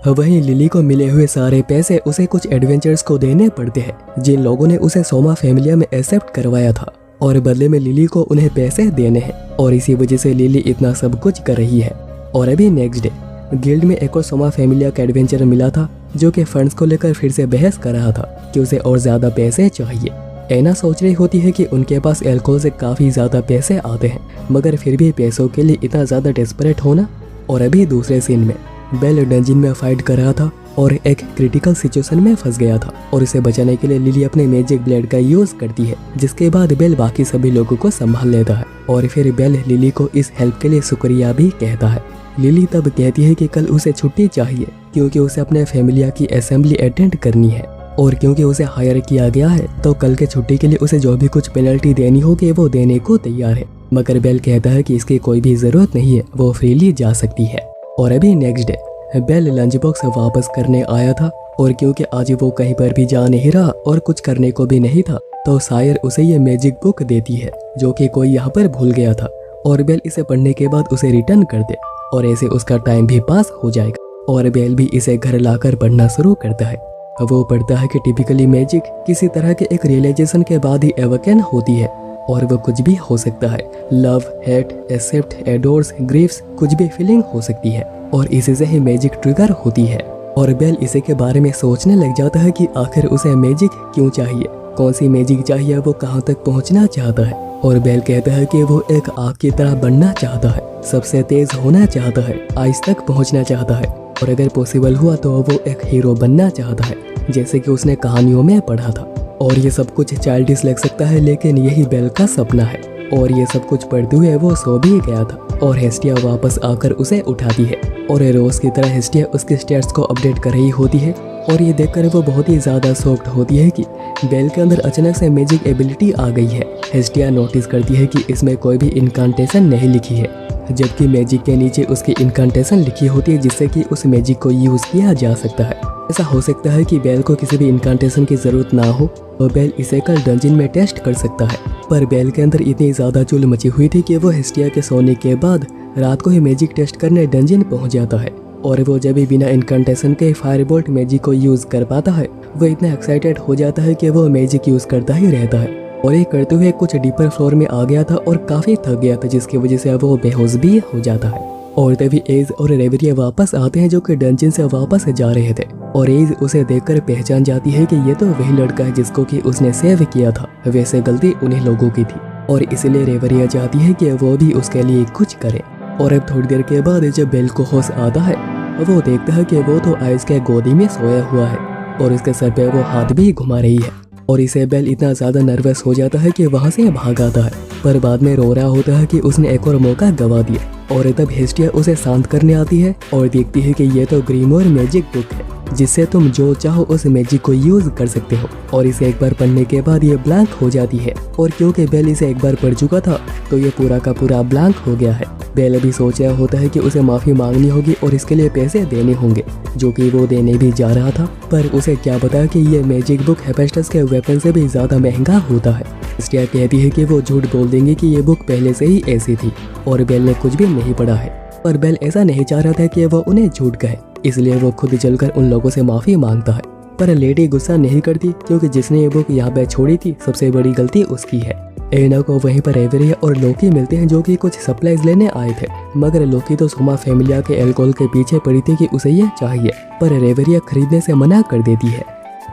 वहीं लिली को मिले हुए सारे पैसे उसे कुछ एडवेंचर्स को देने पड़ते हैं जिन लोगों ने उसे सोमा फैमिलिया में एक्सेप्ट करवाया था, और बदले में लिली को उन्हें पैसे देने हैं और इसी वजह से लिली इतना सब कुछ कर रही है। और अभी नेक्स्ट डे गिल्ड में एक और सोमा फैमिलिया का एडवेंचर मिला था जो कि फंड्स को लेकर फिर से बहस कर रहा था कि उसे और ज्यादा पैसे चाहिए। एना सोच रही होती है कि उनके पास एल्कोहल से काफी ज्यादा पैसे आते हैं, मगर फिर भी पैसों के लिए इतना ज्यादा डेस्परेट होना। और अभी दूसरे सीन में बेल डंजन में फाइट कर रहा था और एक क्रिटिकल सिचुएशन में फंस गया था और इसे बचाने के लिए लिली अपने मैजिक ब्लेड का यूज करती है, जिसके बाद बेल बाकी सभी लोगों को संभाल लेता है। और फिर बेल लिली को इस हेल्प के लिए शुक्रिया भी कहता है। लिली तब कहती है कि कल उसे छुट्टी चाहिए क्योंकि उसे अपने फैमिलिया की असेंबली अटेंड करनी है, और क्योंकि उसे हायर किया गया है तो कल के छुट्टी के लिए उसे जो भी कुछ पेनल्टी देनी होगी वो देने को तैयार है। मगर बेल कहता है कि इसकी कोई भी जरूरत नहीं है, वो फ्रीली जा सकती है। और अभी next day bell lunch box वापस करने आया था और क्योंकि आज वो कहीं पर भी जा नहीं रहा और कुछ करने को भी नहीं था, तो शायर उसे ये मैजिक बुक देती है जो कि कोई यहाँ पर भूल गया था, और बेल इसे पढ़ने के बाद उसे रिटर्न कर दे और ऐसे उसका टाइम भी पास हो जाएगा। और बेल भी इसे घर लाकर पढ़ना शुरू करता है। वो पढ़ता है कि टिपिकली मैजिक किसी तरह के एक रियलाइजेशन के बाद ही एवोकन होती है और वो कुछ भी हो सकता है। लव, हेट, एक्सेप्ट, एडोर्स, ग्रीव्स, कुछ भी फीलिंग हो सकती है और इसी से ही मैजिक ट्रिगर होती है। और बेल इसी के बारे में सोचने लग जाता है कि आखिर उसे मैजिक क्यों चाहिए, कौन सी मैजिक चाहिए, वो कहाँ तक पहुँचना चाहता है। और बेल कहता है कि वो एक आग की तरह बनना चाहता है, सबसे तेज होना चाहता है, आइस तक पहुँचना चाहता है, और अगर पॉसिबल हुआ तो वो एक हीरो बनना चाहता है जैसे कि उसने कहानियों में पढ़ा था। और ये सब कुछ चाइल्डिश लग सकता है, लेकिन यही बेल का सपना है। और ये सब कुछ पढ़ते हुए वो सो भी गया था और हेस्टिया वापस आकर उसे उठाती है और रोज की तरह हेस्टिया उसके स्टेट्स को अपडेट कर रही होती है। और ये देखकर वो बहुत ही ज़्यादा शॉक्ड होती है कि बेल के अंदर अचानक से मैजिक एबिलिटी आ गई है। हेस्टिया नोटिस करती है कि इसमें कोई भी इनकांटेशन नहीं लिखी है, जबकि मैजिक के नीचे उसकी इनकांटेशन लिखी होती है जिससे कि उस मैजिक को यूज़ किया जा सकता है। ऐसा हो सकता है कि बेल को किसी भी इनकांटेशन की ज़रूरत ना हो और बेल इसे कल डंजन में टेस्ट कर सकता है। पर बेल के अंदर इतनी ज़्यादा चुल मची हुई थी कि वो हेस्टिया के सोने के बाद रात को ही मैजिक टेस्ट करने डंजन पहुंच जाता है। और वो जब भी बिना इनकांटेशन के फायरबोल्ट मैजिक को यूज़ कर पाता है, वो इतना एक्साइटेड हो जाता है कि वो मैजिक यूज़ करता ही रहता है। और ये करते हुए कुछ डीपर फ्लोर में आ गया था और काफ़ी थक गया था, जिसकी वजह से वो बेहोश भी हो जाता है। और तभी एज और रेवरिया वापस आते हैं जो कि डंजन से वापस जा रहे थे, और एज उसे देखकर पहचान जाती है कि ये तो वही लड़का है जिसको कि उसने सेव किया था। वैसे गलती उन्हीं लोगों की थी और इसलिए रेवरिया चाहती है कि वो भी उसके लिए कुछ करे। और अब थोड़ी देर के बाद जब बेल को होश आता है, वो देखता है कि वो तो आइस के गोदी में सोया हुआ है और उसके सर पे वो हाथ भी घुमा रही है। और इसे बेल इतना ज़्यादा नर्वस हो जाता है कि वहाँ से भाग आता है, पर बाद में रो रहा होता है कि उसने एक और मौका गवा दिया। और तब हेस्टिया उसे शांत करने आती है और देखती है कि ये तो ग्रीमोर मैजिक बुक है जिससे तुम जो चाहो उस मैजिक को यूज कर सकते हो। और इसे एक बार पढ़ने के बाद ये ब्लैंक हो जाती है, और क्योंकि बेल इसे एक बार पढ़ चुका था तो ये पूरा का पूरा ब्लैंक हो गया है। बेल अभी सोच रहा होता है कि उसे माफ़ी मांगनी होगी और इसके लिए पैसे देने होंगे, जो कि वो देने भी जा रहा था। पर उसे क्या पता कि ये मैजिक बुक हेफेस्टस के वेपन से भी ज़्यादा महंगा होता है। हेस्टिया कहती है कि वो झूठ बोल देंगे कि ये बुक पहले से ही ऐसी थी और बेल ने कुछ भी नहीं पढ़ा है। पर बेल ऐसा नहीं चाह रहा था कि वो उन्हें झूठ कहे, इसलिए वो खुद चलकर उन लोगों से माफ़ी मांगता है। पर लेडी गुस्सा नहीं करती क्योंकि जिसने ये बुक यहाँ पे छोड़ी थी सबसे बड़ी गलती उसकी है। एना को वहीं पर रेवेरिया और लोकी मिलते हैं जो कि कुछ सप्लाईज लेने आए थे, मगर लोकी तो सोमा फैमिलिया के अल्कोहल के पीछे पड़ी थी कि उसे ये चाहिए, पर रेवेरिया खरीदने से मना कर देती है।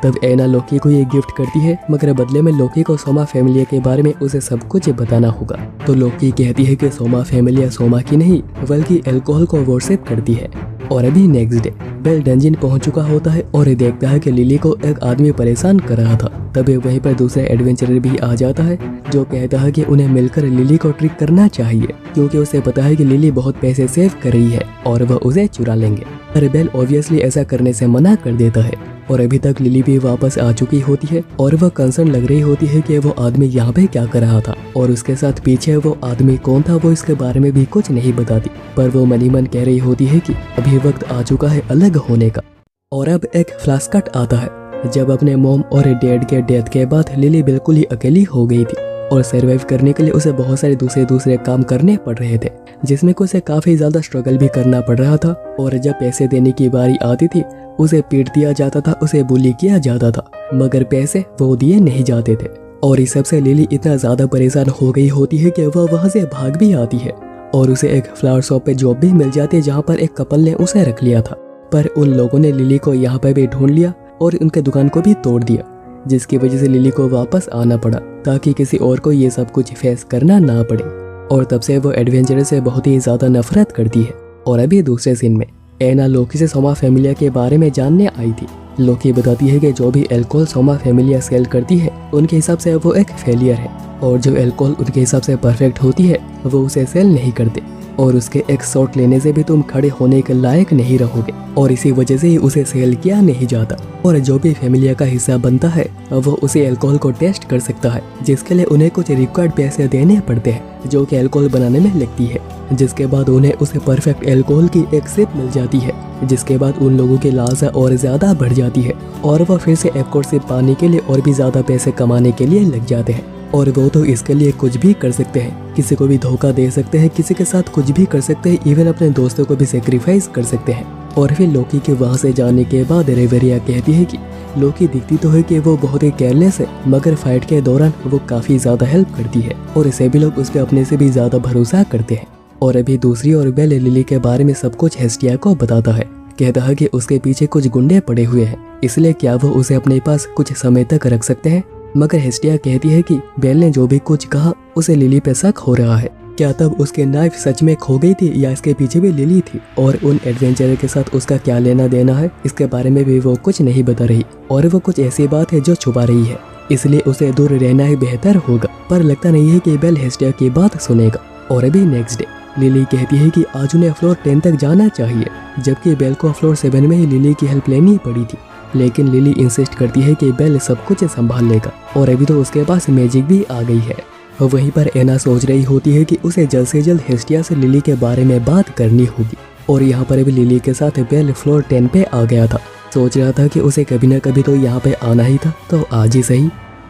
तब एना लोकी को ये गिफ्ट करती है, मगर बदले में लोकी को सोमा फैमिलिया के बारे में उसे सब कुछ बताना होगा। तो लोकी कहती है कि सोमा फैमिलिया सोमा की नहीं बल्कि अल्कोहल को वर्शिप करती है। और अभी नेक्स्ट डे बेल डंजिन पहुंच चुका होता है और देखता है कि लिली को एक आदमी परेशान कर रहा था। तभी वहीं पर दूसरा एडवेंचरर भी आ जाता है जो कहता है कि उन्हें मिलकर लिली को ट्रिक करना चाहिए, क्योंकि उसे पता है कि लिली बहुत पैसे सेव कर रही है और वह उसे चुरा लेंगे। पर बेल ऑब्वियसली ऐसा करने से मना कर देता है। और अभी तक लिली भी वापस आ चुकी होती है और वह कंसर्न लग रही होती है कि वो आदमी यहाँ पे क्या कर रहा था और उसके साथ पीछे वो आदमी कौन था वो इसके बारे में भी कुछ नहीं बताती। पर वो मनी मन कह रही होती है कि अभी वक्त आ चुका है अलग होने का। और अब एक फ्लैश कट आता है जब अपने मॉम और डैड के डेथ के बाद लिली बिल्कुल ही अकेली हो गई थी और सर्वाइव करने के लिए उसे बहुत सारे दूसरे काम करने पड़ रहे थे, जिसमें को उसे काफी ज्यादा स्ट्रगल भी करना पड़ रहा था। और जब पैसे देने की बारी आती थी उसे पीट दिया जाता था, उसे बुली किया जाता था, मगर पैसे वो दिए नहीं जाते थे। और इस सबसे लिली इतना ज्यादा परेशान हो गई होती है कि वह वहां से भाग भी आती है और उसे एक फ्लावर शॉप पे जॉब भी मिल जाती है जहाँ पर एक कपल ने उसे रख लिया था। पर उन लोगों ने लिली को यहाँ पर भी ढूंढ लिया और उनके दुकान को भी तोड़ दिया, जिसकी वजह से लिली को वापस आना पड़ा ताकि किसी और को ये सब कुछ फेस करना ना पड़े। और तब से वो एडवेंचर से बहुत ही ज्यादा नफरत करती है। और अभी दूसरे सीन में एना लोकी से सोमा फैमिलिया के बारे में जानने आई थी। लोकी बताती है कि जो भी अल्कोहल सोमा फैमिलिया सेल करती है उनके हिसाब से वो एक फेलियर है और जो अल्कोहल उनके हिसाब से परफेक्ट होती है वो उसे सेल नहीं करते और उसके एक शॉट लेने से भी तुम खड़े होने के लायक नहीं रहोगे और इसी वजह से ही उसे सेल किया नहीं जाता। और जो भी फैमिलिया का हिस्सा बनता है वो उसे अल्कोहल को टेस्ट कर सकता है, जिसके लिए उन्हें कुछ रिक्वायर्ड पैसे देने पड़ते हैं जो कि अल्कोहल बनाने में लगती है, जिसके बाद उन्हें उसे परफेक्ट अल्कोहल की एक सिप मिल जाती है, जिसके बाद उन लोगों की लालसा और ज्यादा बढ़ जाती है और वह फिर से एक और सिप पाने के लिए और भी ज्यादा पैसे कमाने के लिए लग जाते हैं। और वो तो इसके लिए कुछ भी कर सकते हैं, किसी को भी धोखा दे सकते हैं, किसी के साथ कुछ भी कर सकते हैं, इवन अपने दोस्तों को भी सेक्रीफाइस कर सकते हैं। और फिर लोकी के वहां से जाने के बाद रेवेरिया कहती है कि लोकी दिखती तो है कि वो बहुत ही केयरलेस है, मगर फाइट के दौरान वो काफी ज्यादा हेल्प करती है और सभी लोग उस पर अपने से भी ज्यादा भरोसा करते हैं। और अभी दूसरी ओर बेल लिली के बारे में सब कुछ हेस्टिया को बताता है, कहता है कि उसके पीछे कुछ गुंडे पड़े हुए हैं, इसलिए क्या वो उसे अपने पास कुछ समय तक रख सकते हैं। मगर हेस्टिया कहती है कि बेल ने जो भी कुछ कहा उसे लिली पे शक हो रहा है, क्या तब उसके नाइफ सच में खो गई थी या इसके पीछे भी लिली थी और उन एडवेंचरर के साथ उसका क्या लेना देना है, इसके बारे में भी वो कुछ नहीं बता रही और वो कुछ ऐसी बात है जो छुपा रही है, इसलिए उसे दूर रहना ही बेहतर होगा। पर लगता नहीं है कि बेल हेस्टिया की बात सुनेगा। और अभी नेक्स्ट डे लिली कहती है कि आज उन्हें फ्लोर 10 तक जाना चाहिए, जबकि बेल को फ्लोर 7 में ही लिली की हेल्प लेनी पड़ी थी, लेकिन लिली इंसिस्ट करती है कि बेल सब कुछ संभाल लेगा और अभी तो उसके पास मैजिक भी आ गई है। वहीं पर एना सोच रही होती है कि उसे जल्द से जल्द हेस्टिया से लिली के बारे में बात करनी होगी। और यहाँ पर अभी लिली के साथ बेल फ्लोर 10 पे आ गया था, सोच रहा था कि उसे कभी ना कभी तो यहाँ पे आना ही था, तो आज ही सही।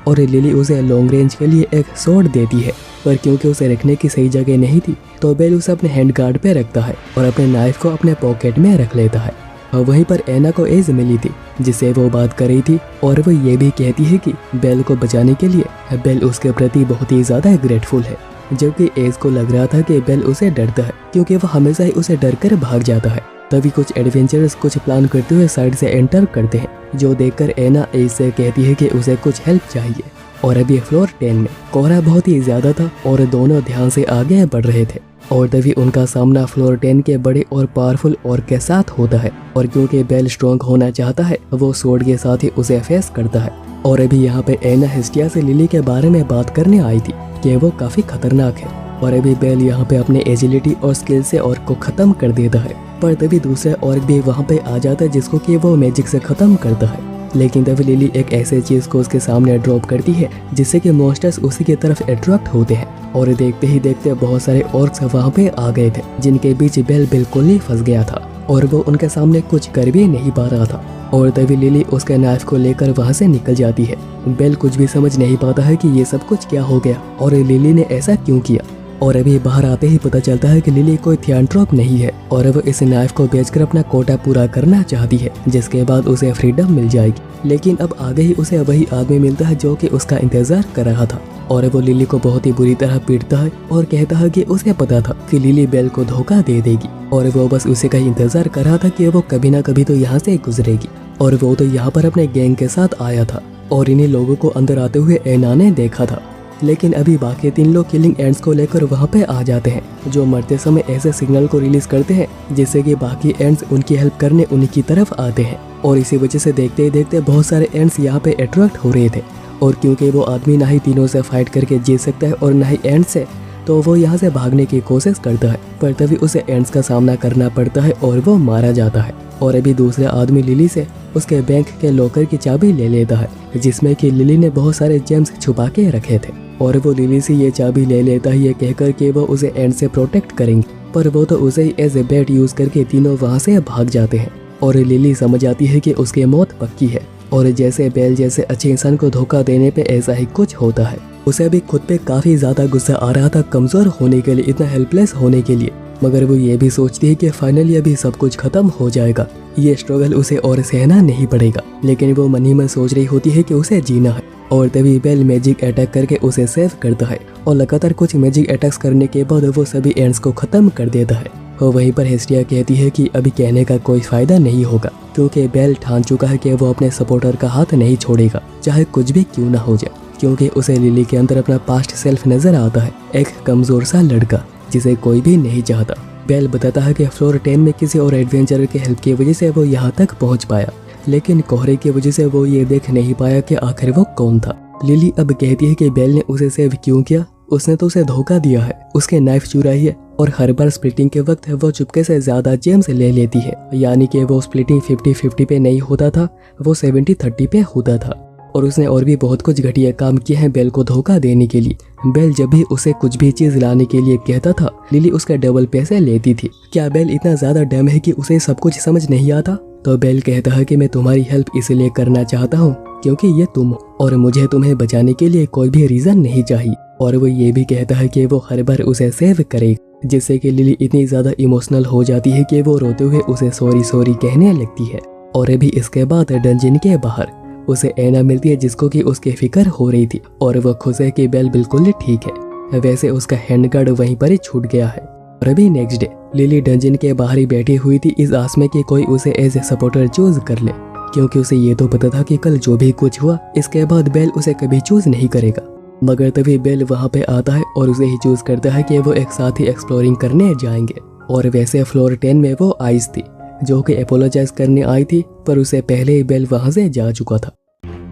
और लिली उसे लॉन्ग रेंज के लिए एक शॉट देती है, पर क्योंकि उसे रखने की सही जगह नहीं थी तो बेल उसे अपने हैंड गार्ड पे रखता है और अपने नाइफ को अपने पॉकेट में रख लेता है। और वहीं पर एना को एज मिली थी जिससे वो बात कर रही थी और वो ये भी कहती है कि बेल को बचाने के लिए बेल उसके प्रति बहुत ही ज्यादा ग्रेटफुल है, जबकि एज को लग रहा था कि बेल उसे डरता है क्योंकि वो हमेशा ही उसे डर कर भाग जाता है। तभी कुछ एडवेंचरर्स कुछ प्लान करते हुए साइड से एंटर करते हैं, जो देखकर एना एज से कहती है कि उसे कुछ हेल्प चाहिए। और अभी फ्लोर 10 में कोहरा बहुत ही ज्यादा था और दोनों ध्यान से आगे बढ़ रहे थे और तभी उनका सामना फ्लोर 10 के बड़े और पावरफुल और के साथ होता है। और क्योंकि बेल स्ट्रॉन्ग होना चाहता है वो स्वॉर्ड के साथ ही उसे फेस करता है। और अभी यहाँ पे एना हेस्टिया से लिली के बारे में बात करने आई थी कि वो काफी खतरनाक है और अभी बेल यहाँ पे अपने एजिलिटी और स्किल से ऑर्क को खत्म कर देता है। पर तभी दूसरा ऑर्क भी वहाँ पे आ जाता है जिसको कि वो मैजिक से खत्म करता है, लेकिन तभी लिली एक ऐसे चीज को उसके सामने ड्रॉप करती है जिससे कि मॉन्स्टर्स उसी की तरफ अट्रैक्ट होते हैं। और देखते ही देखते बहुत सारे ऑर्क्स वहाँ पे आ गए थे जिनके बीच बेल बिल्कुल ही फंस गया था और वो उनके सामने कुछ कर भी नहीं पा रहा था। और तभी लिली उसके नाइफ को लेकर वहाँ से निकल जाती है। बेल कुछ भी समझ नहीं पाता है कि ये सब कुछ क्या हो गया और लिली ने ऐसा क्यों किया। और अभी बाहर आते ही पता चलता है कि लिली कोई थियांट्रोप नहीं है और वो इस नाइफ को बेचकर अपना कोटा पूरा करना चाहती है, जिसके बाद उसे फ्रीडम मिल जाएगी। लेकिन अब आगे ही उसे वही आदमी मिलता है जो कि उसका इंतजार कर रहा था और वो लिली को बहुत ही बुरी तरह पीटता है और कहता है कि उसे पता था कि लिली बेल को धोखा दे देगी और वो बस उसे का इंतजार कर रहा था कि वो कभी ना कभी तो यहाँ से गुजरेगी। और वो तो यहाँ पर अपने गैंग के साथ आया था और इन्हीं लोगों को अंदर आते हुए ऐना ने देखा था। लेकिन अभी बाकी 3 लोग किलिंग एंड्स को लेकर वहाँ पे आ जाते हैं, जो मरते समय ऐसे सिग्नल को रिलीज करते हैं जिससे कि बाकी एंड्स उनकी हेल्प करने उनकी तरफ आते हैं। और इसी वजह से देखते ही देखते बहुत सारे एंड्स यहाँ पे अट्रैक्ट हो रहे थे। और क्योंकि वो आदमी ना ही तीनों से फाइट करके जीत सकता है और ना ही एंड से, तो वो यहाँ से भागने की कोशिश करता है, पर तभी उसे एंड्स का सामना करना पड़ता है और वो मारा जाता है। और अभी दूसरा आदमी लिली से उसके बैंक के लॉकर की चाबी ले लेता है, जिसमें कि लिली ने बहुत सारे जेम्स छुपा के रखे थे। और वो लिली से ये चाबी ले लेता है ये कहकर कि वो उसे एंड से प्रोटेक्ट करेंगे, पर वो तो उसे एज ए बैट यूज करके तीनों वहाँ से भाग जाते हैं। और लिली समझ आती है कि उसकी मौत पक्की है और जैसे बेल जैसे अच्छे इंसान को धोखा देने पे ऐसा ही कुछ होता है। उसे भी खुद पे काफी ज्यादा गुस्सा आ रहा था कमजोर होने के लिए, इतना हेल्पलेस होने के लिए। मगर वो ये भी सोचती है कि फाइनली अभी सब कुछ खत्म हो जाएगा, ये स्ट्रगल उसे और सहना नहीं पड़ेगा। लेकिन वो मन ही मन सोच रही होती है कि उसे जीना है। और तभी बेल मैजिक अटैक करके उसे सेव करता है और लगातार कुछ मैजिक अटैक्स करने के बाद वो सभी एंड्स को खत्म कर देता है। और वहीं पर हेस्टिया कहती है कि अभी कहने का कोई फायदा नहीं होगा, क्योंकि बेल ठान चुका है कि वो अपने सपोर्टर का हाथ नहीं छोड़ेगा, चाहे कुछ भी क्यों ना हो जाए। क्योंकि उसे लिली के अंदर अपना पास्ट सेल्फ नजर आता है, एक कमजोर सा लड़का जिसे कोई भी नहीं चाहता। बेल बताता है कि फ्लोर 10 में किसी और एडवेंचरर की हेल्प की वजह से वो यहाँ तक पहुँच पाया, लेकिन कोहरे की वजह से वो ये देख नहीं पाया कि आखिर वो कौन था। लिली अब कहती है कि बेल ने उसे सेव क्यों किया, उसने तो उसे धोखा दिया है, उसके नाइफ चुराई है और हर बार स्प्लिटिंग के वक्त वो चुपके से ज्यादा जेम्स ले लेती है। यानी कि वो स्प्लिटिंग 50-50 पे नहीं होता था, वो 70-30 पे होता था। और उसने और भी बहुत कुछ घटिया काम किए हैं बेल को धोखा देने के लिए। बेल जब भी उसे कुछ भी चीज लाने के लिए कहता था, लिली उसका डबल पैसे लेती थी। क्या बेल इतना ज्यादा डम है कि उसे सब कुछ समझ नहीं आता? तो बेल कहता है कि मैं तुम्हारी हेल्प इसलिए करना चाहता हूँ क्योंकि ये तुम हो और मुझे तुम्हें बचाने के लिए कोई भी रीजन नहीं चाहिए। और वो ये भी कहता है कि वो हर बार उसे सेव करेगा, जिससे कि लिली इतनी ज्यादा इमोशनल हो जाती है कि वो रोते हुए उसे सॉरी सॉरी कहने लगती है। और अभी इसके बाद डंजन के बाहर उसे ऐना मिलती है, जिसको कि उसकी फिक्र हो रही थी और वो खुश है कि बेल बिल्कुल ठीक है। वैसे उसका हैंड गार्ड वहीं पर ही छूट गया है। और अभी नेक्स्ट डे लिली डंजन के बाहर ही बैठी हुई थी, इस आस में कि कोई उसे एज ए सपोर्टर चूज कर ले, क्योंकि उसे ये तो पता था कि कल जो भी कुछ हुआ इसके बाद बेल उसे कभी चूज नहीं करेगा। मगर तभी बेल वहाँ पे आता है और उसे ही चूज करता है कि वो एक साथ ही एक्सप्लोरिंग करने जाएंगे। और वैसे फ्लोर 10 में वो आइस थी जो कि अपोलोजाइज करने आई थी, पर उसे पहले ही बेल वहाँ से जा चुका था।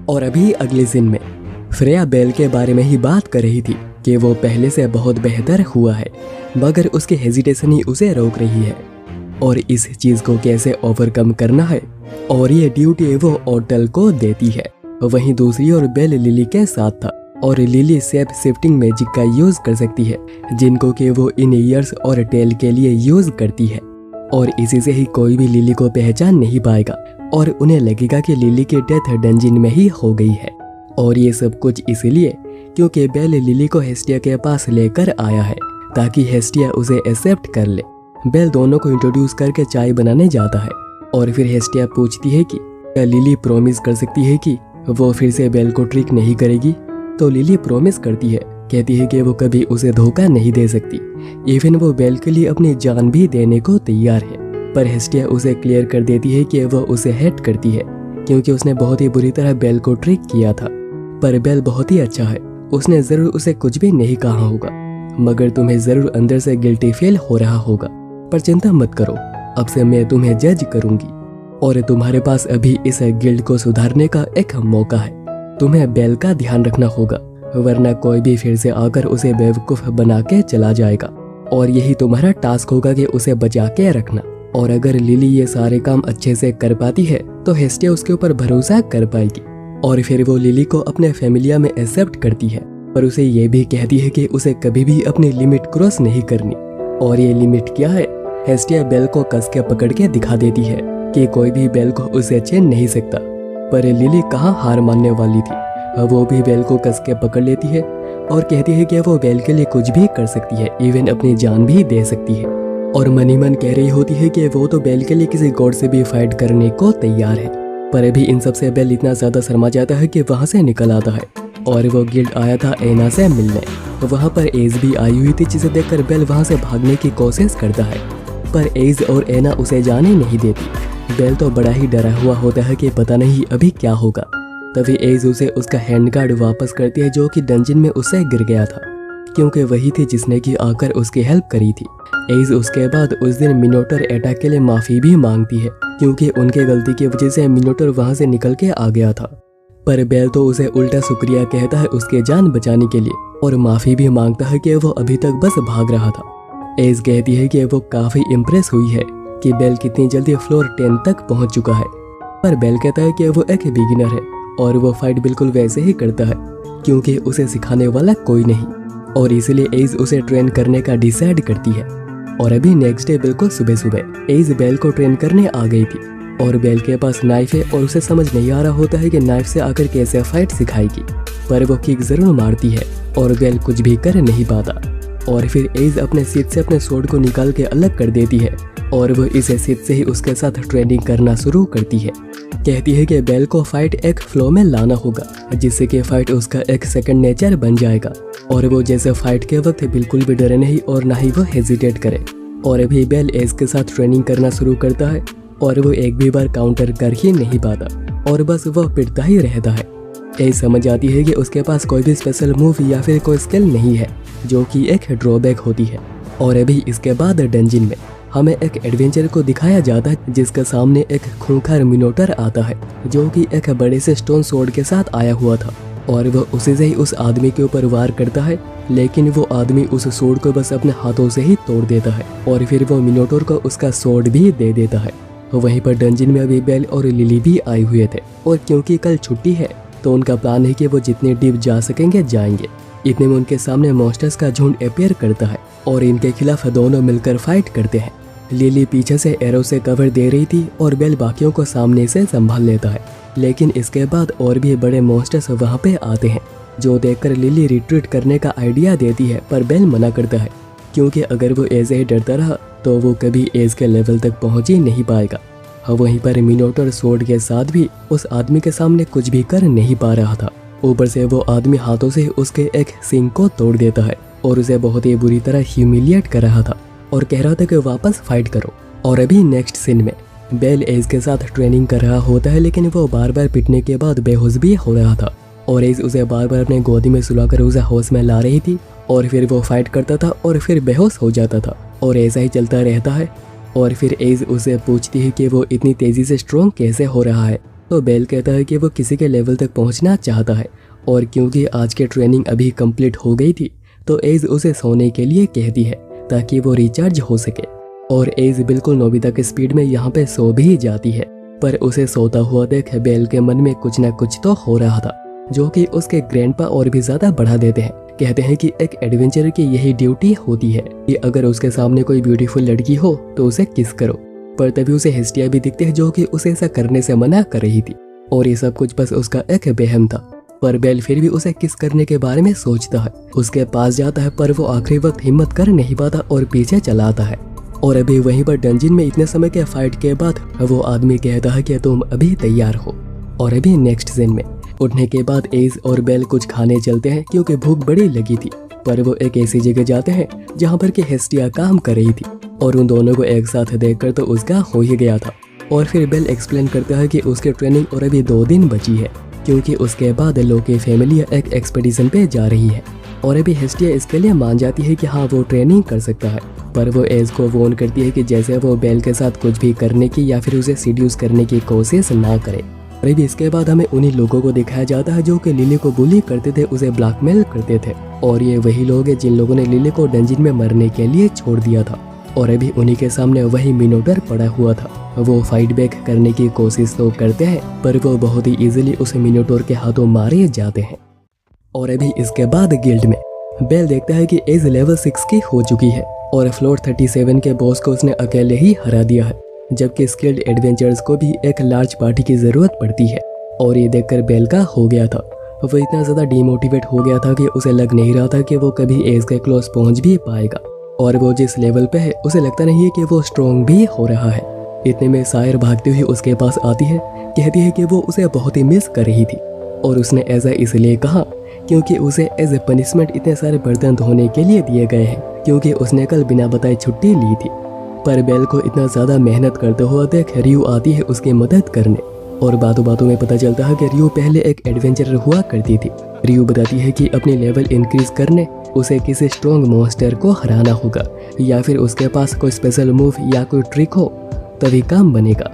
और अभी अगले दिन में फ्रेया बेल के बारे में ही बात कर रही थी कि वो पहले से बहुत बेहतर हुआ है, मगर उसकी हेजिटेशन ही उसे रोक रही है और इस चीज को कैसे ओवरकम करना है, और ये ड्यूटी वो ओटल को देती है। वहीं दूसरी ओर बेल लिली के साथ था और लिली सेफ शिफ्टिंग मैजिक का यूज कर सकती है, जिनको कि वो इन ईयर्स और टेल के लिए यूज करती है। और इसी से ही कोई भी लिली को पहचान नहीं पाएगा और उन्हें लगेगा कि लिली की डेथ डंजिन में ही हो गई है। और ये सब कुछ इसलिए क्योंकि बेल लिली को हेस्टिया के पास लेकर आया है ताकि हेस्टिया उसे एक्सेप्ट कर ले। बेल दोनों को इंट्रोड्यूस करके चाय बनाने जाता है और फिर हेस्टिया पूछती है कि क्या लिली प्रॉमिस कर सकती है कि वो फिर से बेल को ट्रिक नहीं करेगी। तो लिली प्रॉमिस करती है, कहती है कि वो कभी उसे धोखा नहीं दे सकती, इवन वो बेल के लिए अपनी जान भी देने को तैयार है। पर हेस्टिया उसे क्लियर कर देती है कि वो उसे हेट करती है क्योंकि उसने बहुत ही बुरी तरह बेल को ट्रिक किया था। पर बेल बहुत ही अच्छा है, उसने जरूर उसे कुछ भी नहीं कहा होगा, मगर तुम्हें जरूर अंदर से गिल्टी फील हो रहा होगा। पर चिंता मत करो, अब से मैं तुम्हें जज करूंगी और तुम्हारे पास अभी इस गिल्ड को सुधारने का एक मौका है। तुम्हें बेल का ध्यान रखना होगा, वरना कोई भी फिर से आकर उसे बेवकूफ बना के चला जाएगा और यही तुम्हारा टास्क होगा कि उसे बचा के रखना। और अगर लिली ये सारे काम अच्छे से कर पाती है तो हेस्टिया उसके ऊपर भरोसा कर पाएगी और फिर वो लिली को अपने फैमिलिया में एक्सेप्ट करती है। पर उसे ये भी कहती है कि उसे कभी भी अपनी लिमिट क्रॉस नहीं करनी। और ये लिमिट क्या है? हेस्टिया बेल को कस के पकड़ के दिखा देती है कि कोई भी बेल को उसे छीन नहीं सकता। पर लिली कहाँ हार मानने वाली थी, वो भी बेल को कस के पकड़ लेती है और कहती है कि वो बेल के लिए कुछ भी कर सकती है, इवन अपनी जान भी दे सकती है। और मनी मन कह रही होती है कि वो तो बेल के लिए किसी गॉड से भी फाइट करने को तैयार है। पर अभी इन सब से बेल इतना ज्यादा शर्मा जाता है कि वहाँ से निकल आता है और वो गिल्ड आया था एना से मिलने। वहाँ पर एज भी आई हुई थी, जिसे देखकर बेल वहाँ से भागने की कोशिश करता है, पर एज और एना उसे जाने नहीं देती। बेल तो बड़ा ही डरा हुआ होता है कि पता नहीं अभी क्या होगा। तभी एज उसे उसका हैंड गार्ड वापस करती है, जो कि डंजन में उससे गिर गया था, क्योंकि वही थी जिसने कि आकर उसकी हेल्प करी थी। एज उसके बाद उस दिन मिनोटर अटैक के लिए माफी भी मांगती है, क्योंकि उनके गलती की वजह से मिनोटर वहां से निकल के आ गया था। पर बेल तो उसे उल्टा शुक्रिया कहता है उसके जान बचाने के लिए, और माफी भी मांगता है कि वो अभी तक बस भाग रहा था। एज कहती है कि वो काफी इम्प्रेस हुई है कि बेल कितनी जल्दी फ्लोर 10 तक पहुंच चुका है। पर बेल कहता है कि वो एक बिगिनर है और वो फाइट बिल्कुल वैसे ही करता है, क्योंकि उसे सिखाने वाला कोई नहीं, और इसलिए एज उसे ट्रेन करने का डिसाइड करती है। और अभी नेक्स्ट डे बिल्कुल सुबह सुबह एज बेल को ट्रेन करने आ गई थी, और बेल के पास नाइफ है और उसे समझ नहीं आ रहा होता है कि नाइफ से आकर कैसे फाइट सिखाएगी। पर वो किक जरूर मारती है और बेल कुछ भी कर नहीं पाता। और फिर एज अपने सीट से अपने स्वॉर्ड को निकाल के अलग कर देती है, और वो इसे सीट से ही उसके साथ ट्रेनिंग करना शुरू करती है। कहती है कि बेल को फाइट एक फ्लो में लाना होगा, जिससे कि फाइट उसका एक सेकंड नेचर बन जाएगा, और वो जैसे फाइट के वक्त बिल्कुल भी डरे नहीं और ना ही वो हेजिटेट करे। और अभी बेल एज के साथ ट्रेनिंग करना शुरू करता है, और वो एक भी बार काउंटर कर ही नहीं पाता, और बस वो पिटता ही रहता है। एज समझ आती है कि उसके पास कोई भी स्पेशल मूव या फिर कोई स्किल नहीं है, जो कि एक ड्रॉबैक होती है। और अभी इसके बाद डंजन में हमें एक एडवेंचर को दिखाया जाता है, जिसके सामने एक खूंखार मिनोटर आता है, जो कि एक बड़े से स्टोन स्वॉर्ड के साथ आया हुआ था, और वो उसी से ही उस आदमी के ऊपर वार करता है। लेकिन वो आदमी उस स्वॉर्ड को बस अपने हाथों से ही तोड़ देता है, और फिर वो मिनोटर को उसका स्वॉर्ड भी दे देता है। वहीं पर डंजन में अभी बेल और लिली भी आए हुए थे, और क्योंकि कल छुट्टी है तो उनका प्लान है कि वो जितने डीप जा सकेंगे जाएंगे। इतने में उनके सामने मॉन्स्टर्स का झुंड अपीयर करता है, और इनके खिलाफ दोनों मिलकर फाइट करते हैं। लिली पीछे से एरो से कवर दे रही थी, और बेल बाकियों को सामने से संभाल लेता है। लेकिन इसके बाद और भी बड़े मॉन्स्टर्स वहाँ पे आते हैं, जो देखकर लिली रिट्रीट करने का आइडिया देती है, पर बेल मना करता है, क्योंकि अगर वो ऐसे ही डरता रहा तो वो कभी एज के लेवल तक पहुँच ही नहीं पाएगा। वहीं पर मिनोटर स्वॉर्ड के साथ भी उस आदमी के सामने कुछ भी कर नहीं पा रहा था। ऊपर से वो आदमी हाथों से उसके एक सींग को तोड़ देता है, और उसे बहुत ही बुरी तरह ह्यूमिलिएट कर रहा था, और कह रहा था कि वापस फाइट करो। और अभी नेक्स्ट सीन में बेल एज के साथ ट्रेनिंग कर रहा होता है, लेकिन वो बार बार पिटने के बाद बेहोश भी हो रहा था, और एज उसे बार बार अपने गोदी में सुलाकर उसे होश में ला रही थी, और फिर वो फाइट करता था और फिर बेहोश हो जाता था, और ऐसा ही चलता रहता है। और फिर एज उसे पूछती है कि वो इतनी तेजी से स्ट्रॉन्ग कैसे हो रहा है, तो बेल कहता है कि वो किसी के लेवल तक पहुंचना चाहता है, और क्योंकि आज की ट्रेनिंग अभी कंप्लीट हो गई थी तो एज उसे सोने के लिए कहती है, ताकि वो रिचार्ज हो सके। और एज बिल्कुल नोबिता के स्पीड में यहाँ पे सो भी जाती है, पर उसे सोता हुआ देख बेल के मन में कुछ न कुछ तो हो रहा था, जो कि उसके ग्रैंडपा और भी ज्यादा बढ़ा देते हैं। कहते हैं कि एक एडवेंचर की यही ड्यूटी होती है कि अगर उसके सामने कोई ब्यूटीफुल लड़की हो तो उसे किस करो। पर तभी उसे हिस्टिया भी दिखते हैं, जो कि उसे ऐसा करने से मना कर रही थी, और ये सब कुछ बस उसका एक वहम था। पर बेल फिर भी उसे किस करने के बारे में सोचता है, उसके पास जाता है, पर वो आखिरी वक्त हिम्मत कर नहीं पाता और पीछे चला आता है। और अभी वहीं पर डंजन में इतने समय के फाइट के बाद वो आदमी कहता है कि तुम अभी तैयार हो। और अभी नेक्स्ट सीन में उठने के बाद एज और बेल कुछ खाने चलते हैं, क्योंकि भूख बड़ी लगी थी। पर वो एक ऐसी जगह जाते हैं जहाँ पर कि हेस्टिया काम कर रही थी, और उन दोनों को एक साथ देखकर तो उसका हो ही गया था। और फिर बेल एक्सप्लेन करता है कि उसकी ट्रेनिंग और अभी 2 दिन बची है, क्योंकि उसके बाद लोकी फैमिली एक एक्सपेडिशन पे जा रही है। और अभी हेस्टिया इसके लिए मान जाती है कि हाँ वो ट्रेनिंग कर सकता है, पर वो एज को वॉर्न करती है कि जैसे वो बेल के साथ कुछ भी करने की या फिर उसे सीड्यूस करने की कोशिश ना करे। और अभी इसके बाद हमें उन्हीं लोगों को दिखाया जाता है जो कि लिली को बुली करते थे, उसे ब्लैकमेल करते थे, और ये वही लोग हैं जिन लोगों ने लिली को डंजन में मरने के लिए छोड़ दिया था। और अभी उन्हीं के सामने वही मिनोटर पड़ा हुआ था। वो फाइट बैक करने की कोशिश तो करते हैं, पर वो बहुत ही इजीली उस मिनोटर के हाथों मारे जाते हैं। और अभी इसके बाद गिल्ड में बेल देखता है कि एज लेवल 6 की हो चुकी है, और फ्लोर 37 के बॉस को उसने अकेले ही हरा दिया है, जबकि स्किल्ड एडवेंचर्स को भी एक लार्ज पार्टी की जरूरत पड़ती है। और ये देखकर बेल का हो गया था, वो इतना ज़्यादा डीमोटिवेट हो गया था कि उसे लग नहीं रहा था कि वो कभी एज के क्लोज पहुंच भी पाएगा, और वो जिस लेवल पे है उसे लगता नहीं है कि वो स्ट्रॉन्ग भी हो रहा है। इतने में सायर भागती हुई उसके पास आती है, कहती है कि वो उसे बहुत ही मिस कर रही थी, और उसने ऐसा इसलिए कहा क्योंकि उसे एज ए पनिशमेंट इतने सारे बर्तन धोने के लिए दिए गए हैं, क्योंकि उसने कल बिना बताए छुट्टी ली थी। पर बेल को इतना ज़्यादा मेहनत करते हुए देख रियू आती है उसकी मदद करने, और बातों बातों में पता चलता है कि रियू पहले एक एडवेंचरर हुआ करती थी। रियू बताती है कि अपनी लेवल इंक्रीज करने उसे किसी स्ट्रॉन्ग मॉन्स्टर को हराना होगा, या फिर उसके पास कोई स्पेशल मूव या कोई ट्रिक हो तभी काम बनेगा।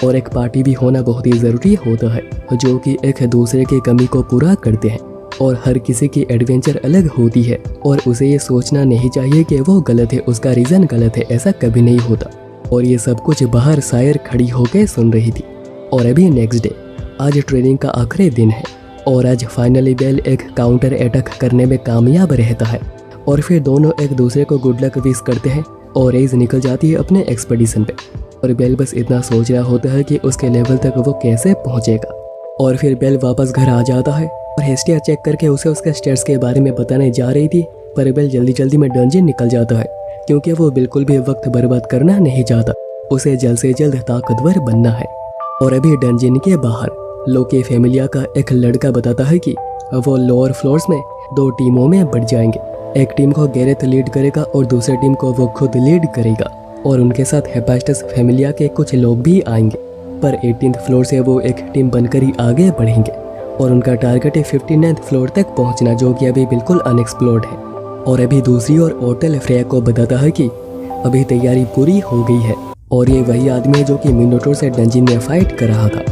और एक पार्टी भी होना बहुत ही ज़रूरी होता है, जो कि एक दूसरे की कमी को पूरा करते हैं। और हर किसी की एडवेंचर अलग होती है, और उसे ये सोचना नहीं चाहिए कि वो गलत है, उसका रीज़न गलत है, ऐसा कभी नहीं होता। और ये सब कुछ बाहर सायर खड़ी होकर सुन रही थी। और अभी नेक्स्ट डे, आज ट्रेनिंग का आखिरी दिन है, और आज फाइनली बेल एक काउंटर अटैक करने में कामयाब रहता है, और फिर दोनों एक दूसरे को गुड लक विश करते हैं, और एज निकल जाती है अपने एक्सपेडिशन पे। और बेल बस इतना सोच रहा होता है कि उसके लेवल तक वो कैसे पहुंचेगा। और फिर बेल वापस घर आ जाता है, और हेस्टिया चेक करके उसे उसके स्टेट्स के बारे में बताने जा रही थी, पर बेल जल्दी जल्दी में डंजन निकल जाता है, क्योंकि वो बिल्कुल भी वक्त बर्बाद करना नहीं चाहता, उसे जल्द से जल्द ताकतवर बनना है। और अभी डंजन के बाहर लोकी फैमिलिया का एक लड़का बताता है कि वो लोअर फ्लोर्स में 2 टीमों में बढ़ जाएंगे। एक टीम को गैरेथ लीड करेगा और दूसरी टीम को वो खुद लीड करेगा, और उनके साथ हेफाइस्टस फैमिलिया के कुछ लोग भी आएंगे। पर 18th फ्लोर से वो एक टीम बनकर ही आगे बढ़ेंगे, और उनका टारगेट है 59th फ्लोर तक पहुंचना, जो कि अभी बिल्कुल अनएक्सप्लोर्ड है। और अभी दूसरी ओर ओर्टल फ्रेया को बताता है कि अभी तैयारी पूरी हो गई है, और ये वही आदमी है जो कि मिनोटोर से डंजिन में फाइट कर रहा था।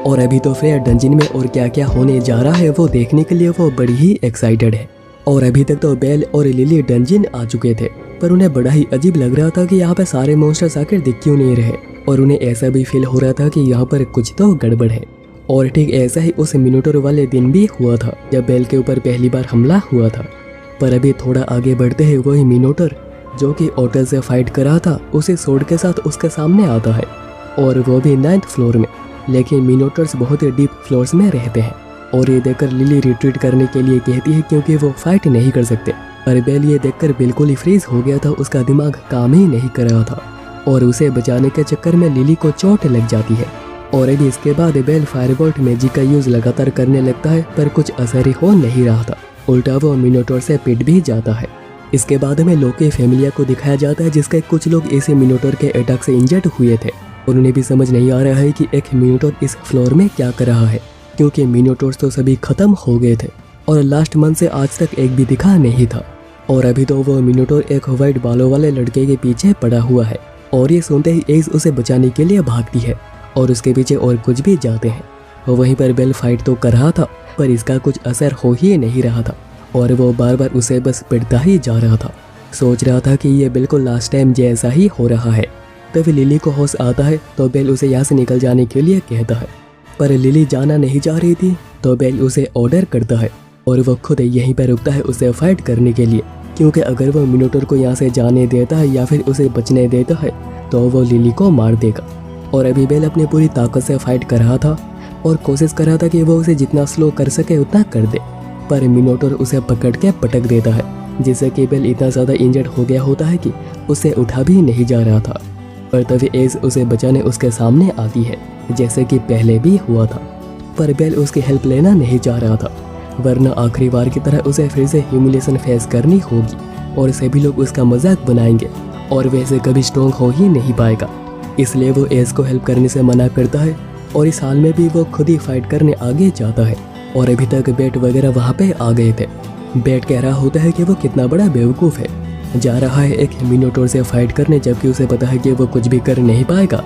और अभी तो फ्रेया डंजिन में और क्या क्या होने जा रहा है वो देखने के लिए वो बड़ी ही एक्साइटेड है। और अभी तक तो बेल और लिली डंजिन आ चुके थे, पर उन्हें बड़ा ही अजीब लग रहा था कि यहाँ पे सारे मॉन्स्टर्स आकर दिख क्यों नहीं रहे, और उन्हें ऐसा भी फील हो रहा था कि यहाँ पर कुछ तो गड़बड़ है। और ठीक ऐसा ही उस मिनोटोर वाले दिन भी हुआ था, जब बेल के ऊपर पहली बार हमला हुआ था। पर अभी थोड़ा आगे बढ़ते हैं, वही मिनोटोर जो कि ओटल से फाइट कर रहा था, उसे सोड के साथ उसके सामने आता है, और वो भी 9th फ्लोर में। लेकिन मिनोटर्स बहुत ही डीप फ्लोर्स में रहते हैं, और ये देखकर लिली रिट्रीट करने के लिए कहती है, क्योंकि वो फाइट नहीं कर सकते। पर बेल ये देखकर बिल्कुल ही फ्रीज हो गया था, उसका दिमाग काम ही नहीं कर रहा था, और उसे बचाने के चक्कर में लिली को चोट लग जाती है। और अभी इसके बाद बेल फायरबोल्ट मैजिक का यूज लगातार करने लगता है, पर कुछ असर ही हो नहीं रहा था, उल्टा वो मिनोटोर से पिट भी जाता है। इसके बाद हमें लोकी फैमिलिया को दिखाया जाता है, जिसके कुछ लोग ऐसे मिनोटोर के अटैक से इंजर्ड हुए थे, और उन्हें भी समझ नहीं आ रहा है कि एक मिनोटोर इस फ्लोर में क्या कर रहा है, क्योंकि मिनोटोर्स तो सभी खत्म हो गए थे, और लास्ट मंथ से आज तक एक भी दिखा नहीं था। और अभी तो वो मिनोटोर एक व्हाइट बालों वाले लड़के के पीछे पड़ा हुआ है, और ये सुनते ही एज उसे बचाने के लिए भागती है, और उसके पीछे और कुछ भी जाते हैं। वहीं पर बेल फाइट तो कर रहा था, पर इसका कुछ असर हो ही नहीं रहा था, और वो बार बार उसे बस पिटता ही जा रहा था। सोच रहा था कि ये बिल्कुल लास्ट टाइम जैसा ही हो रहा है। तभी लिली को होश आता है, तो बेल उसे यहाँ से निकल जाने के लिए कहता है, पर लिली जाना नहीं चाह रही थी, तो बेल उसे ऑर्डर करता है, और वो खुद यहीं पर रुकता है उसे फाइट करने के लिए, क्योंकि अगर वो मिनोटोर को यहाँ से जाने देता है या फिर उसे बचने देता है तो वो लिली को मार देगा। और अभी बेल अपनी पूरी ताकत से फाइट कर रहा था, और कोशिश कर रहा था कि वो उसे जितना स्लो कर सके उतना कर दे, पर मिनोटोर उसे पकड़ के पटक देता है, जिससे कि बेल इतना ज़्यादा इंजर्ड हो गया होता है कि उसे उठा भी नहीं जा रहा था। पर तभी एज उसे बचाने उसके सामने आती है, जैसे कि पहले भी हुआ था, पर बेल उसकी हेल्प लेना नहीं चाह रहा था, वरना आखिरी बार की तरह उसे फिर से ह्यूमिलेशन फेस करनी होगी, और सभी लोग उसका मजाक बनाएंगे, और वैसे कभी स्ट्रॉन्ग हो ही नहीं पाएगा। इसलिए वो एज को हेल्प करने से मना करता है, और इस हाल में भी वो खुद ही फाइट करने आगे जाता है। और अभी तक बेट वगैरह वहाँ पे आ गए थे। बेट कह रहा होता है कि वो कितना बड़ा बेवकूफ़ है, जा रहा है एक मिनोटोर से फाइट करने, जबकि उसे पता है कि वो कुछ भी कर नहीं पाएगा,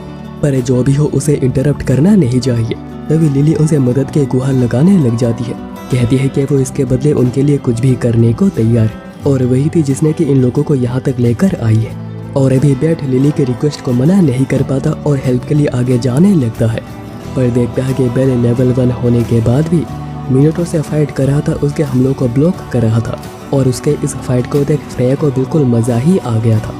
पर जो भी हो उसे इंटरप्ट करना नहीं चाहिए। तभी लिली उनसे मदद के गुहार लगाने लग जाती है, कहती है कि वो इसके बदले उनके लिए कुछ भी करने को तैयार, और वही थी जिसने कि इन लोगों को यहाँ तक लेकर आई है। और अभी बेट लिली के रिक्वेस्ट को मना नहीं कर पाता और हेल्प के लिए आगे जाने लगता है, पर देखता है कि बेल लेवल 1 होने के बाद भी मिनोटोर से फाइट कर रहा था, उसके हमलों को ब्लॉक कर रहा था, और उसके इस फाइट को देख फ्रेया को बिल्कुल मज़ा ही आ गया था।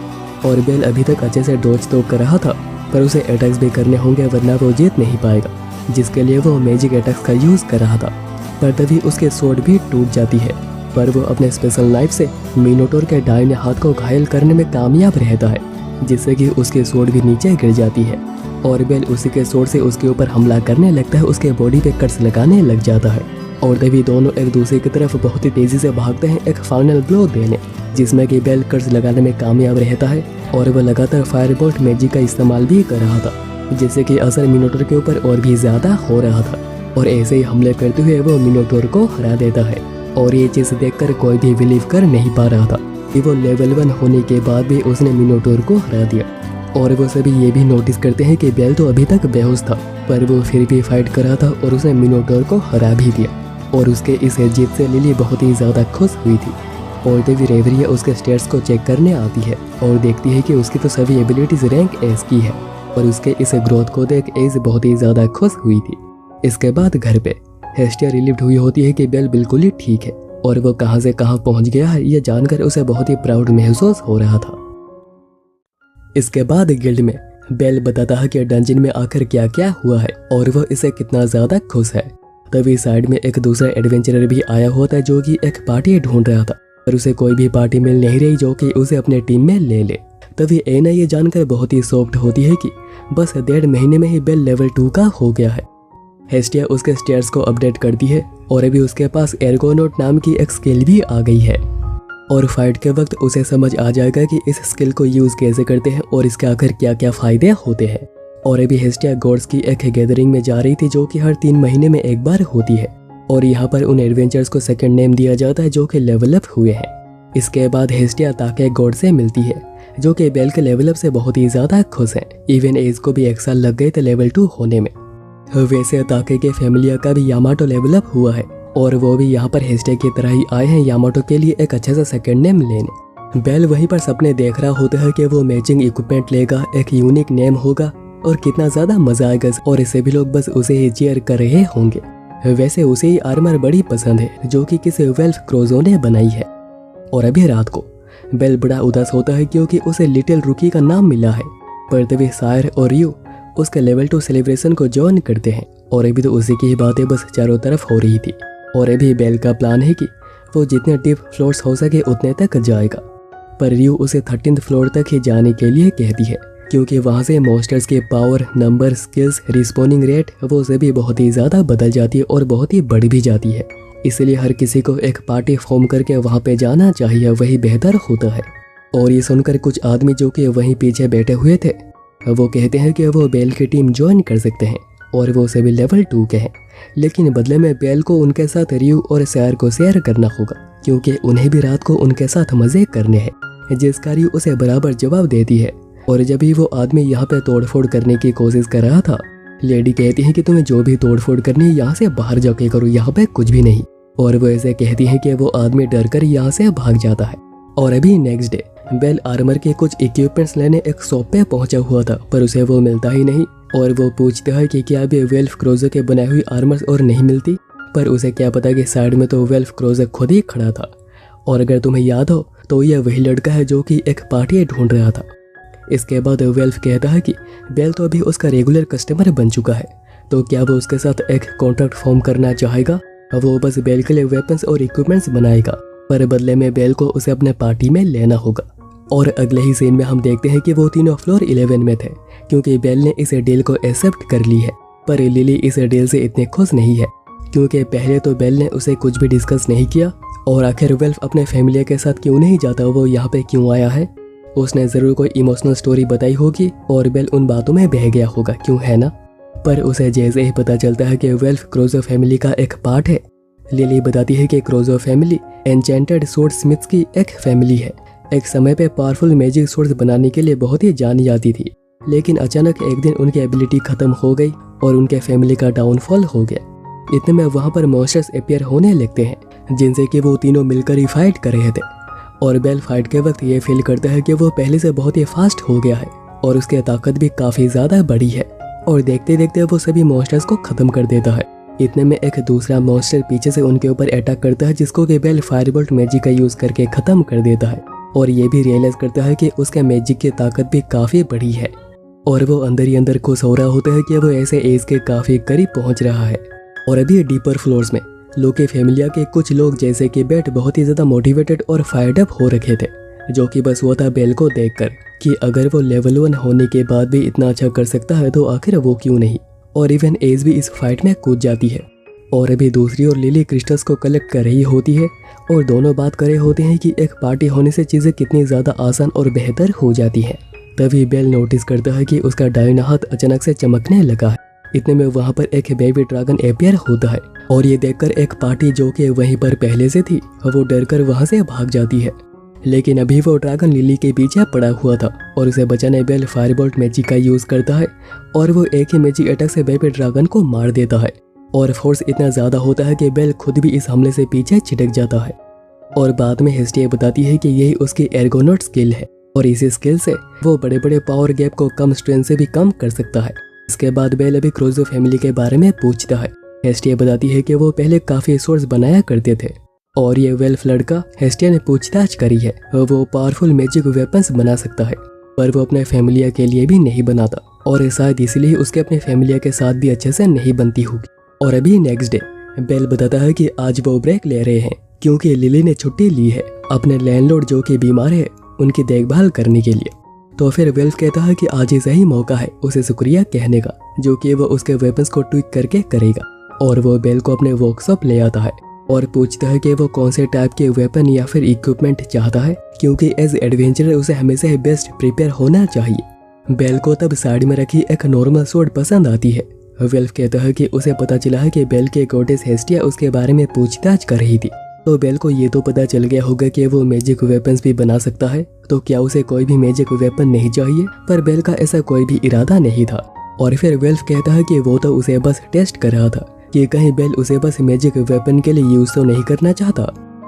और बेल अभी तक अच्छे से डॉज तो कर रहा था, पर उसे अटैक्स भी करने होंगे, वरना वो जीत नहीं पाएगा, जिसके लिए वो मैजिक अटैक्स का यूज़ कर रहा था। पर तभी उसके स्वॉर्ड भी टूट जाती है। पर वो अपने स्पेशल नाइफ से मिनोटोर के दाहिने हाथ को घायल करने में कामयाब रहता है, जिससे कि उसकी स्वॉर्ड भी नीचे गिर जाती है और बेल उसी के स्वॉर्ड से उसके ऊपर हमला करने लगता है, उसके बॉडी पे कट्स लगाने लग जाता है। और तभी दोनों एक दूसरे की तरफ बहुत ही तेजी से भागते हैं एक फाइनल ब्लो देने, जिसमें कि बेल कट्स लगाने में कामयाब रहता है और वह लगातार फायरबोल्ट मैजिक का इस्तेमाल भी कर रहा था, जिससे कि असर मिनोटोर के ऊपर और भी ज्यादा हो रहा था। और ऐसे ही हमले करते हुए वो मिनोटोर को हरा देता है। और ये चीज देखकर कोई भी बिलीव कर नहीं पा रहा था कि वो लेवल 1 होने के बाद भी उसने मिनोटोर को हरा दिया। और वो सभी ये भी नोटिस करते हैं कि बेल तो अभी तक बेहोश था, पर वो फिर भी फाइट कर रहा था और उसने मिनोटोर को हरा भी दिया। और उसके इस जीत से लिली बहुत ही ज़्यादा खुश हुई थी। और तभी रेवरिया उसके स्टेट्स को चेक करने आती है और देखती है कि उसकी तो सभी एबिलिटीज रैंक एस की है, और उसके इस ग्रोथ को देख एज बहुत ही ज़्यादा खुश हुई थी। इसके बाद घर पे हेस्टिया रिलीव्ड हुई होती है कि बेल बिल्कुल ही ठीक है और वो कहाँ से कहाँ पहुँच गया है, ये जानकर उसे बहुत ही प्राउड महसूस हो रहा था। इसके बाद गिल्ड में बेल बताता है कि डंजन में आखिर क्या क्या हुआ है और वह इसे कितना ज़्यादा खुश है। तभी साइड में एक दूसरा एडवेंचरर भी आया होता है जो कि एक पार्टी ढूंढ रहा था, पर उसे कोई भी पार्टी मिल नहीं रही जो कि उसे अपने टीम में ले ले। तभी एना ये जानकर बहुत ही शॉक्ड होती है कि बस 1.5 महीने में ही बेल लेवल 2 का हो गया है। हेस्टिया उसके स्टेट्स को अपडेट करती है और अभी उसके पास एर्गोनोट नाम की एक स्किल भी आ गई है। और फाइट के वक्त उसे समझ आ जाएगा कि इस स्किल को यूज़ कैसे करते हैं और इसके आखिर क्या क्या फ़ायदे होते हैं। और अभी हेस्टिया गॉड्स की एक गैदरिंग में जा रही थी जो कि हर 3 महीने में एक बार होती है, और यहाँ पर उन एडवेंचर्स को सेकंड नेम दिया जाता है जो कि लेवल अप हुए हैं। इसके बाद हेस्टिया ताके गॉड से मिलती है जो कि बेल के लेवल अप से बहुत ही ज़्यादा खुश हैं। इवन एज को भी 1 साल लग गए थे लेवल 2 होने में। वैसे ताके के फैमिलिया का भी यामाटो लेवल अप हुआ है और वो भी यहाँ पर हेस्टिया की तरह ही आए हैं यामाटो के लिए एक अच्छा सा सेकंड नेम लेने। बेल वहीं पर सपने देख रहा होता है कि वो मैचिंग इक्विपमेंट लेगा, एक यूनिक नेम होगा और कितना ज़्यादा मजा आएगा, और इसे भी लोग बस उसे ही चीयर कर रहे होंगे। वैसे उसे ही आर्मर बड़ी पसंद है जो कि किसी वेल्फ क्रोजो ने बनाई है। और अभी रात को बेल बड़ा उदास होता है क्योंकि उसे लिटिल रुकी का नाम मिला है, पर तभी सायर और यू उसके लेवल 2 सेलिब्रेशन को ज्वाइन करते हैं और अभी तो उसी की ही बातें बस चारों तरफ हो रही थी। और अभी बेल का प्लान है कि वो जितने डीप फ्लोर्स हो सके उतने तक जाएगा, पर यू उसे 13th फ्लोर तक ही जाने के लिए कहती है क्योंकि वहाँ से मॉन्स्टर्स के पावर, नंबर, स्किल्स, रिस्पॉनिंग रेट वो सभी बहुत ही ज़्यादा बदल जाती है और बहुत ही बढ़ भी जाती है। इसलिए हर किसी को एक पार्टी फॉर्म करके वहाँ पे जाना चाहिए, वही बेहतर होता है। और ये सुनकर कुछ आदमी जो कि वहीं पीछे बैठे हुए थे वो कहते हैं कि वो बेल की टीम ज्वाइन कर सकते हैं और वो सभी लेवल 2 के हैं, लेकिन बदले में बेल को उनके साथ रियू और सैर को शेयर करना होगा क्योंकि उन्हें भी रात को उनके साथ मजे करने हैं, जिसका रियू उसे बराबर जवाब देती है। और जब भी वो आदमी यहाँ पे तोड़फोड़ करने की कोशिश कर रहा था, लेडी कहती है कि तुम्हें जो भी तोड़फोड़ करनी है यहाँ से बाहर जाके करो, यहाँ पे कुछ भी नहीं। और वो ऐसे कहती है कि वो आदमी डर कर यहाँ से भाग जाता है। और अभी नेक्स्ट डे बेल आर्मर के कुछ इक्विपमेंट्स लेने एक शॉप पे पहुंचा हुआ था, पर उसे वो मिलता ही नहीं। और वो पूछता है कि क्या अभी वेल्फ क्रोजो के बनाई हुई आर्मर्स और नहीं मिलती, पर उसे क्या पता कि साइड में तो वेल्फ क्रोजो खुद ही खड़ा था। और अगर तुम्हें याद हो तो यह वही लड़का है जो कि एक पार्टी ढूंढ रहा था। इसके बाद वेल्फ कहता है कि बेल तो अभी उसका रेगुलर कस्टमर बन चुका है, तो क्या वो उसके साथ एक कॉन्ट्रैक्ट फॉर्म करना चाहेगा। वो बस बेल के लिए वेपन्स और इक्विपमेंट्स बनाएगा, पर बदले में बेल को उसे अपने पार्टी में लेना होगा। और अगले ही सीन में हम देखते हैं कि वो तीनों फ्लोर 11 में थे क्योंकि बेल ने इस डील को एक्सेप्ट कर ली है। पर लिली इस डील से इतने खुश नहीं है क्योंकि पहले तो बेल ने उसे कुछ भी डिस्कस नहीं किया, और आखिर वेल्फ अपने फैमिली के साथ क्यों नहीं जाता, वो यहाँ पे क्यों आया है। उसने ज़रूर कोई इमोशनल स्टोरी बताई होगी और बेल उन बातों में बह गया होगा, क्यों है ना। पर उसे जैसे ही पता चलता है कि वेल्फ क्रोजो फैमिली का एक पार्ट है, लिली बताती है कि क्रोजो फैमिली एन्चेंटेड स्वॉर्ड स्मिथ्स की एक फैमिली है। एक समय पे पावरफुल मैजिक स्वॉर्ड्स बनाने के लिए बहुत ही जानी जाती थी, लेकिन अचानक एक दिन उनकी एबिलिटी खत्म हो गई और उनके फैमिली का डाउनफॉल हो गया। इतने में वहाँ पर मॉन्स्टर्स अपीयर होने लगते हैं जिनसे कि वो तीनों मिलकर ही फाइट कर रहे थे। और बेल फाइट के वक्त ये फील करता है कि वो पहले से बहुत ही फास्ट हो गया है और उसकी ताकत भी काफ़ी ज़्यादा बड़ी है, और देखते देखते वो सभी मॉन्स्टर्स को ख़त्म कर देता है। इतने में एक दूसरा मॉन्स्टर पीछे से उनके ऊपर अटैक करता है जिसको कि बेल फायरबोल्ट मैजिक का यूज़ करके ख़त्म कर देता है, और ये भी रियलाइज़ करता है कि उसके मैजिक की ताकत भी काफ़ी बड़ी है। और वो अंदर ही अंदर खुश हो रहा होता है कि वो ऐसे एज के काफ़ी करीब पहुंच रहा है। और अभी डीपर फ्लोर्स में लोके फैमिलिया के कुछ लोग जैसे कि बेट बहुत ही ज़्यादा मोटिवेटेड और फायर्ड अप हो रखे थे, जो कि बस वो था बेल को देखकर कि अगर वो लेवल 1 होने के बाद भी इतना अच्छा कर सकता है तो आखिर वो क्यों नहीं। और इवन एज भी इस फाइट में कूद जाती है। और अभी दूसरी ओर लिली क्रिस्टल्स को कलेक्ट कर रही होती है और दोनों बात कर रहे होते हैं कि एक पार्टी होने से चीज़ें कितनी ज़्यादा आसान और बेहतर हो जाती है। तभी बेल नोटिस करता है कि उसका दाहिना हाथ अचानक से चमकने लगा है। इतने में वहाँ पर एक बेबी ड्रैगन अपीयर होता है और ये देखकर एक पार्टी जो कि वहीं पर पहले से थी वो डरकर वहाँ से भाग जाती है। लेकिन अभी वो ड्रैगन लिली के पीछे पड़ा हुआ था और उसे बचाने बेल फायरबोल्ट मैजिक का यूज करता है और वो एक ही मैजिक अटैक से बेबी ड्रैगन को मार देता है। और फोर्स इतना ज़्यादा होता है कि बेल खुद भी इस हमले से पीछे छिटक जाता है। और बाद में हेस्टिया बताती है कि यही उसकी एर्गोनॉट स्किल है और इसी स्किल से वो बड़े बड़े पावर गैप को कम स्ट्रेंथ से भी कम कर सकता है। इसके बाद बेल अभी क्रोजो फैमिली के बारे में पूछता है। हेस्टिया बताती है कि वो पहले काफ़ी सोर्स बनाया करते थे और ये वेल्फ लड़का हेस्टिया ने पूछताछ करी है वो पावरफुल मैजिक वेपन्स बना सकता है, पर वो अपने फैमिलिया के लिए भी नहीं बनाता और शायद इसलिए उसके अपने फैमिलिया के साथ भी अच्छे से नहीं बनती होगी। और अभी नेक्स्ट डे बेल बताता है कि आज वो ब्रेक ले रहे हैं क्योंकि लिली ने छुट्टी ली है अपने लैंडलॉर्ड जो कि बीमार है उनकी देखभाल करने के लिए। तो फिर वेल्फ कहता है कि आज ही सही मौका है उसे शुक्रिया कहने का, जो कि वो उसके वेपन्स को ट्विक करके करेगा। और वो बेल को अपने वर्कशॉप ले आता है और पूछता है कि वो कौन से टाइप के वेपन या फिर इक्विपमेंट चाहता है, क्योंकि एज एडवेंचरर उसे हमेशा ही बेस्ट प्रिपेयर होना चाहिए। बेल को तब साइड में रखी एक नॉर्मल स्वॉर्ड पसंद आती है। वेल्फ कहता है कि उसे पता चला है कि बेल के गॉडेस हेस्टिया उसके बारे में पूछताछ कर रही थी, तो बेल को ये तो पता चल गया होगा कि वो मैजिक वेपन्स भी बना सकता है, तो क्या उसे कोई भी मैजिक वेपन नहीं चाहिए। पर बेल का ऐसा कोई भी इरादा नहीं था। और फिर वेल्फ कहता है कि वो तो उसे बस टेस्ट कर रहा था कि कहीं बेल उसे बस मैजिक वेपन के लिए यूज तो नहीं करना चाहता।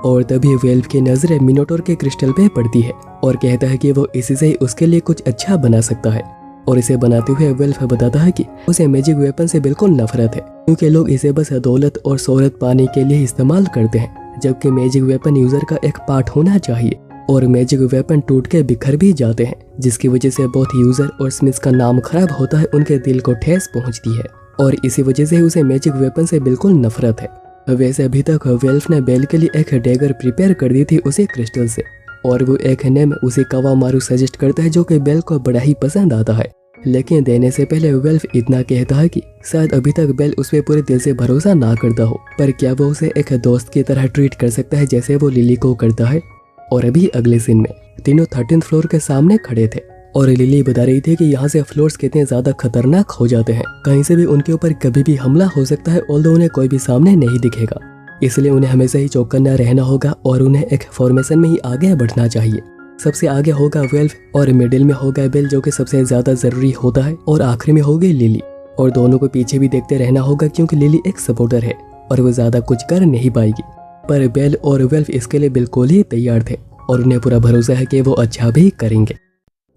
और तभी वेल्फ की नजर मिनोटोर के क्रिस्टल पे पड़ती है और कहता है कि वो इसी से ही उसके लिए कुछ अच्छा बना सकता है। और इसे बनाते हुए वेल्फ बताता है कि उसे मैजिक वेपन से बिल्कुल नफरत है, क्योंकि लोग इसे बस दौलत और शोहरत पाने के लिए इस्तेमाल करते हैं, जबकि मैजिक वेपन यूजर का एक पार्ट होना चाहिए। और मैजिक वेपन टूट के बिखर भी जाते हैं, जिसकी वजह से बहुत यूजर और स्मिथ्स का नाम खराब होता है, उनके दिल को ठेस पहुंचती है और इसी वजह से उसे मैजिक वेपन से बिल्कुल नफरत है। वैसे अभी तक वेल्फ ने बेल के लिए एक डैगर प्रिपेयर कर दी थी उसे क्रिस्टल से, और वो एक नेम उसे कावामारू सजेस्ट करता है जो कि बेल को बड़ा ही पसंद आता है। लेकिन देने से पहले वेल्फ इतना कहता है कि शायद अभी तक बेल उस पर पूरे दिल से भरोसा ना करता हो, पर क्या वो उसे एक दोस्त की तरह ट्रीट कर सकता है जैसे वो लिली को करता है। और अभी अगले सीन में तीनों 13th फ्लोर के सामने खड़े थे और लिली बता रही थी कि यहाँ से फ्लोर्स कितने ज्यादा खतरनाक हो जाते हैं, कहीं से भी उनके ऊपर कभी भी हमला हो सकता है, ऑल्दो उन्हें कोई भी सामने नहीं दिखेगा। इसलिए उन्हें हमेशा ही चौकन्ना रहना होगा और उन्हें एक फॉर्मेशन में ही आगे बढ़ना चाहिए। सबसे आगे होगा वेल्फ और मिडिल में होगा बेल जो कि सबसे ज्यादा जरूरी होता है, और आखिरी में होगी लिली। और दोनों को पीछे भी देखते रहना होगा क्योंकि लिली एक सपोर्टर है और वो ज्यादा कुछ कर नहीं पाएगी। पर बेल और वेल्फ इसके लिए बिल्कुल ही तैयार थे और उन्हें पूरा भरोसा है कि वो अच्छा भी करेंगे।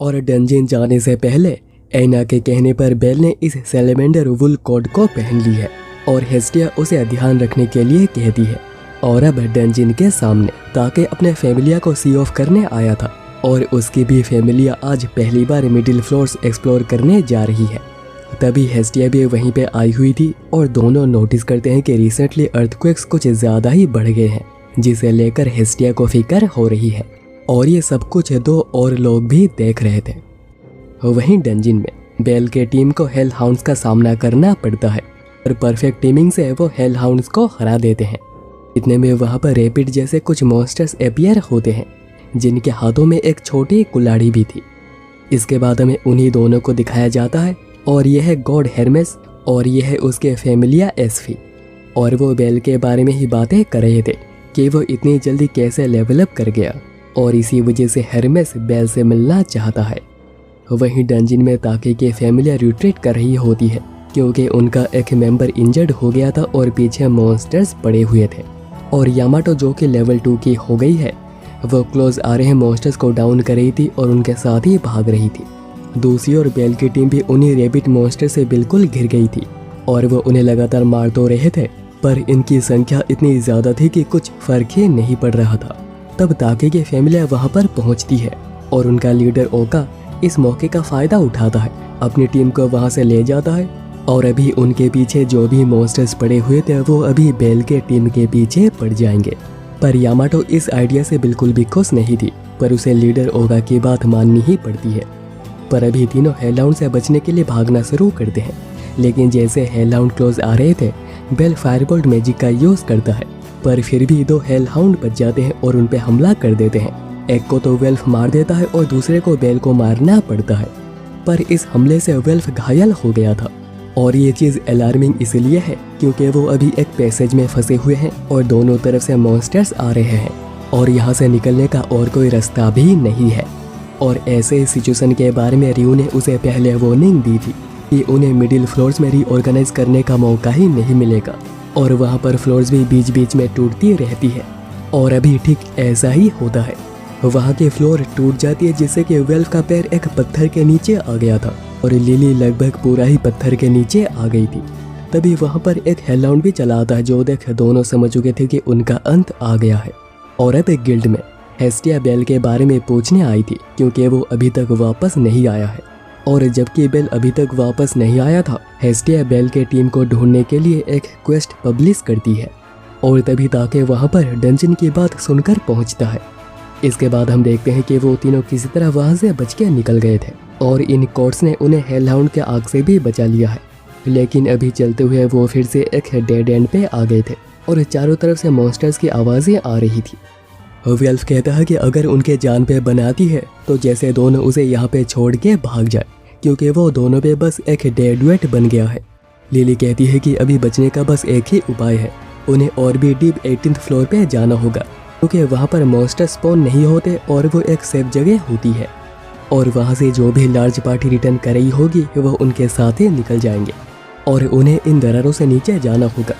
और डंजिन जाने से पहले एना के कहने पर बेल ने इस सैलेमेंडर वुल कोड को पहन ली है और हेस्टिया उसे ध्यान रखने के लिए कहती है। और अब डंजिन के सामने ताकि अपने फैमिलिया को सी ऑफ करने आया था और उसकी भी फैमिलिया आज पहली बार मिडिल फ्लोर्स एक्सप्लोर करने जा रही है। तभी हेस्टिया भी वहीं पे आई हुई थी और दोनों नोटिस करते हैं कि रिसेंटली अर्थक्वेक्स कुछ ज़्यादा ही बढ़ गए हैं, जिसे लेकर हेस्टिया को फिक्र हो रही है। और ये सब कुछ दो और लोग भी देख रहे थे। वहीं डंजिन में बेल के टीम को हेल हाउंड्स का सामना करना पड़ता है और परफेक्ट टीमिंग से वो हेल हाउंड्स को हरा देते हैं। इतने में वहाँ पर रैपिड जैसे कुछ मॉन्स्टर्स अपीयर होते हैं, जिनके हाथों में एक छोटी कुल्हाड़ी भी थी। इसके बाद हमें उन्हीं दोनों को दिखाया जाता है और यह है गॉड हेरमेस और यह है उसके फैमिलिया एस्फी। और वो बेल के बारे में ही बातें कर रहे थे कि वो इतनी जल्दी कैसे लेवल अप कर गया और इसी वजह से हेरमेस बेल से मिलना चाहता है। वहीं डंजिन में ताके के फैमिलिया रिट्रीट कर रही होती है क्योंकि उनका एक मेंबर इंजर्ड हो गया था और पीछे मॉन्स्टर्स पड़े हुए थे। और यामाटो जो कि लेवल 2 की हो गई है, वो क्लोज आ रहे मॉन्स्टर्स को डाउन कर रही थी और उनके साथ ही भाग रही थी। दूसरी ओर बेल की टीम भी उन्हीं रैबिट मॉन्स्टर से बिल्कुल घिर गई थी और वो उन्हें लगातार मार तो रहे थे, पर इनकी संख्या इतनी ज़्यादा थी कि कुछ फर्क ही नहीं पड़ रहा था। तब ताके की फैमिली वहाँ पर पहुँचती है और उनका लीडर ओका इस मौके का फ़ायदा उठाता है, अपनी टीम को वहाँ से ले जाता है और अभी उनके पीछे जो भी मॉन्स्टर्स पड़े हुए थे वो अभी बेल के टीम के पीछे पड़ जाएंगे। पर यामाटो इस आइडिया से बिल्कुल भी खुश नहीं थी, पर उसे लीडर ओगा की बात माननी ही पड़ती है। पर अभी तीनों हेलहाउंड से बचने के लिए भागना शुरू करते हैं, लेकिन जैसे हेलहाउंड क्लोज आ रहे थे बेल फायरबोल्ट मैजिक का यूज करता है, पर फिर भी 2 हेलहाउंड बच जाते हैं और उन पे हमला कर देते हैं। एक को तो वेल्फ मार देता है और दूसरे को बेल को मारना पड़ता है, पर इस हमले से वेल्फ घायल हो गया था। और ये चीज़ अलार्मिंग इसलिए है क्योंकि वो अभी एक पैसेज में फंसे हुए हैं और दोनों तरफ से मॉन्स्टर्स आ रहे हैं और यहाँ से निकलने का और कोई रास्ता भी नहीं है। और ऐसे सिचुएशन के बारे में रियो ने उसे पहले वार्निंग दी थी कि उन्हें मिडिल फ्लोर्स में रीऑर्गेनाइज करने का मौका ही नहीं मिलेगा और वहाँ पर फ्लोर्स भी बीच बीच में टूटती रहती है। और अभी ठीक ऐसा ही होता है, वहाँ की फ्लोर टूट जाती है जिससे कि वेल्फ का पैर एक पत्थर के नीचे आ गया था और लिली लगभग पूरा ही पत्थर के नीचे आ गई थी। तभी वहाँ पर एक हेलहाउंड भी चला आता है जो देख दोनों समझ चुके थे कि उनका अंत आ गया है। और अब एक गिल्ड में हेस्टिया बेल के बारे में पूछने आई थी क्योंकि वो अभी तक वापस नहीं आया है। और जबकि बेल अभी तक वापस नहीं आया था, हेस्टिया बेल के टीम को ढूंढने के लिए एक क्वेस्ट पब्लिश करती है और तभी ताकि वहाँ पर डंजन की बात सुनकर पहुँचता है। इसके बाद हम देखते हैं कि वो तीनों किसी तरह वहाँ से बच के निकल गए थे और इन कोर्ट्स ने उन्हें हेलहाउंड के आग से भी बचा लिया है। लेकिन अभी चलते हुए वो फिर से एक डेड एंड पे आ गए थे और चारों तरफ से मॉन्स्टर्स की आवाज़ें आ रही थी। वेल्फ कहता है कि अगर उनके जान पे बनाती है तो जैसे दोनों उसे यहाँ पे छोड़ के भाग जाए क्योंकि वो दोनों पे बस एक डेड वेट बन गया है। लिली कहती है कि अभी बचने का बस एक ही उपाय है, उन्हें और भी डीप 18th फ्लोर पे जाना होगा क्योंकि वहाँ पर मॉन्स्टर स्पॉन नहीं होते और वो एक सेफ जगह होती है और वहाँ से जो भी लार्ज पार्टी रिटर्न कर रही होगी वो उनके साथ ही निकल जाएंगे और उन्हें इन दरारों से नीचे जाना होगा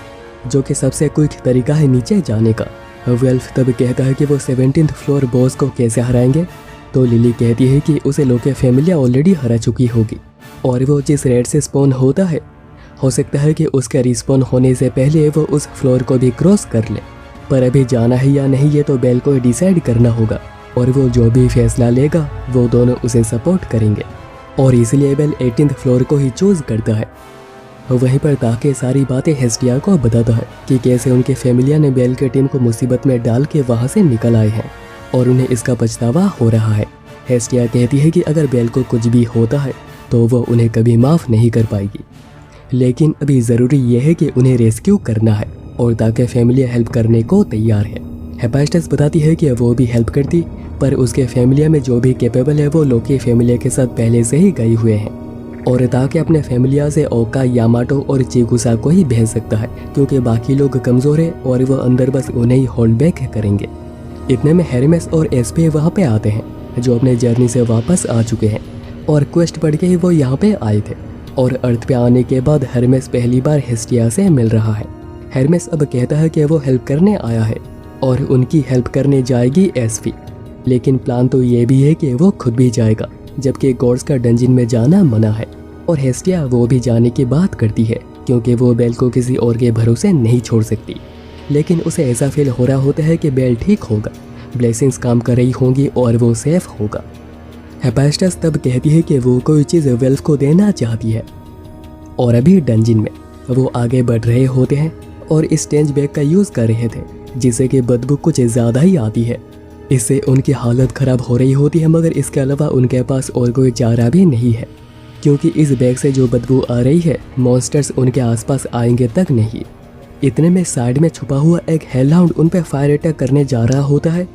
जो कि सबसे क्विक तरीका है नीचे जाने का। वेल्फ तब कहता है कि वो 17th फ्लोर बॉस को कैसे हराएंगे, तो लिली कहती है कि उसे लोके फैमिलिया ऑलरेडी हरा चुकी होगी और वो जिस रेड से स्पॉन होता है हो सकता है कि उसका रिस्पॉन होने से पहले वो उस फ्लोर को भी क्रॉस कर ले। पर अभी जाना है या नहीं ये तो बेल को डिसाइड करना होगा और वो जो भी फैसला लेगा वो दोनों उसे सपोर्ट करेंगे और इसलिए बेल 18th फ्लोर को ही चूज करता है। वहीं पर ताकि सारी बातें हेस्टिया को बताता है कि कैसे उनके फैमिलिया ने बेल के टीम को मुसीबत में डाल के वहाँ से निकल आए हैं और उन्हें इसका पछतावा हो रहा है। हेस्टिया कहती है कि अगर बेल को कुछ भी होता है तो वो उन्हें कभी माफ़ नहीं कर पाएगी, लेकिन अभी ज़रूरी यह है कि उन्हें रेस्क्यू करना है और ताकि फैमिली हेल्प करने को तैयार है। हेफाइस्टस बताती है कि वो भी हेल्प करती, पर उसके फैमिलिया में जो भी कैपेबल है वो लोकी फैमिलिया के साथ पहले से ही गए हुए हैं और ताकि अपने फैमिलिया से ओका, यामाटो और चिगुसा को ही भेज सकता है क्योंकि बाकी लोग कमज़ोर है और वो अंदर बस उन्हें ही होल्ड बैक करेंगे। इतने में हेरमेस और एसपी वहाँ पे आते हैं जो अपने जर्नी से वापस आ चुके हैं और क्वेस्ट पढ़ के ही वो यहाँ पे आए थे। और अर्थ पे आने के बाद हेरमेस पहली बार हेस्टिया से मिल रहा है। हेरमेस अब कहता है कि वो हेल्प करने आया है और उनकी हेल्प करने जाएगी एसपी, लेकिन प्लान तो ये भी है कि वो खुद भी जाएगा जबकि गॉड्स का डंजन में जाना मना है। और हेस्टिया वो भी जाने की बात करती है क्योंकि वो बेल को किसी और के भरोसे नहीं छोड़ सकती, लेकिन उसे ऐसा फील हो रहा होता है कि बेल ठीक होगा, ब्लेसिंग्स काम कर रही होंगी और वो सेफ होगा। हेफाइस्टस तब कहती है कि वो कोई चीज़ वेल्फ को देना चाहती है और अभी डंजन में वो आगे बढ़ रहे होते हैं और इस टेंज बैग का यूज़ कर रहे थे जिससे कि बदबू कुछ ज़्यादा ही आती है। इससे उनकी हालत ख़राब हो रही होती है, मगर इसके अलावा उनके पास और कोई चारा भी नहीं है क्योंकि इस बैग से जो बदबू आ रही है मॉन्स्टर्स उनके आसपास आएंगे तक नहीं। इतने में साइड में छुपा हुआ एक हेलहाउंड उन पर फायर अटैक करने जा रहा होता है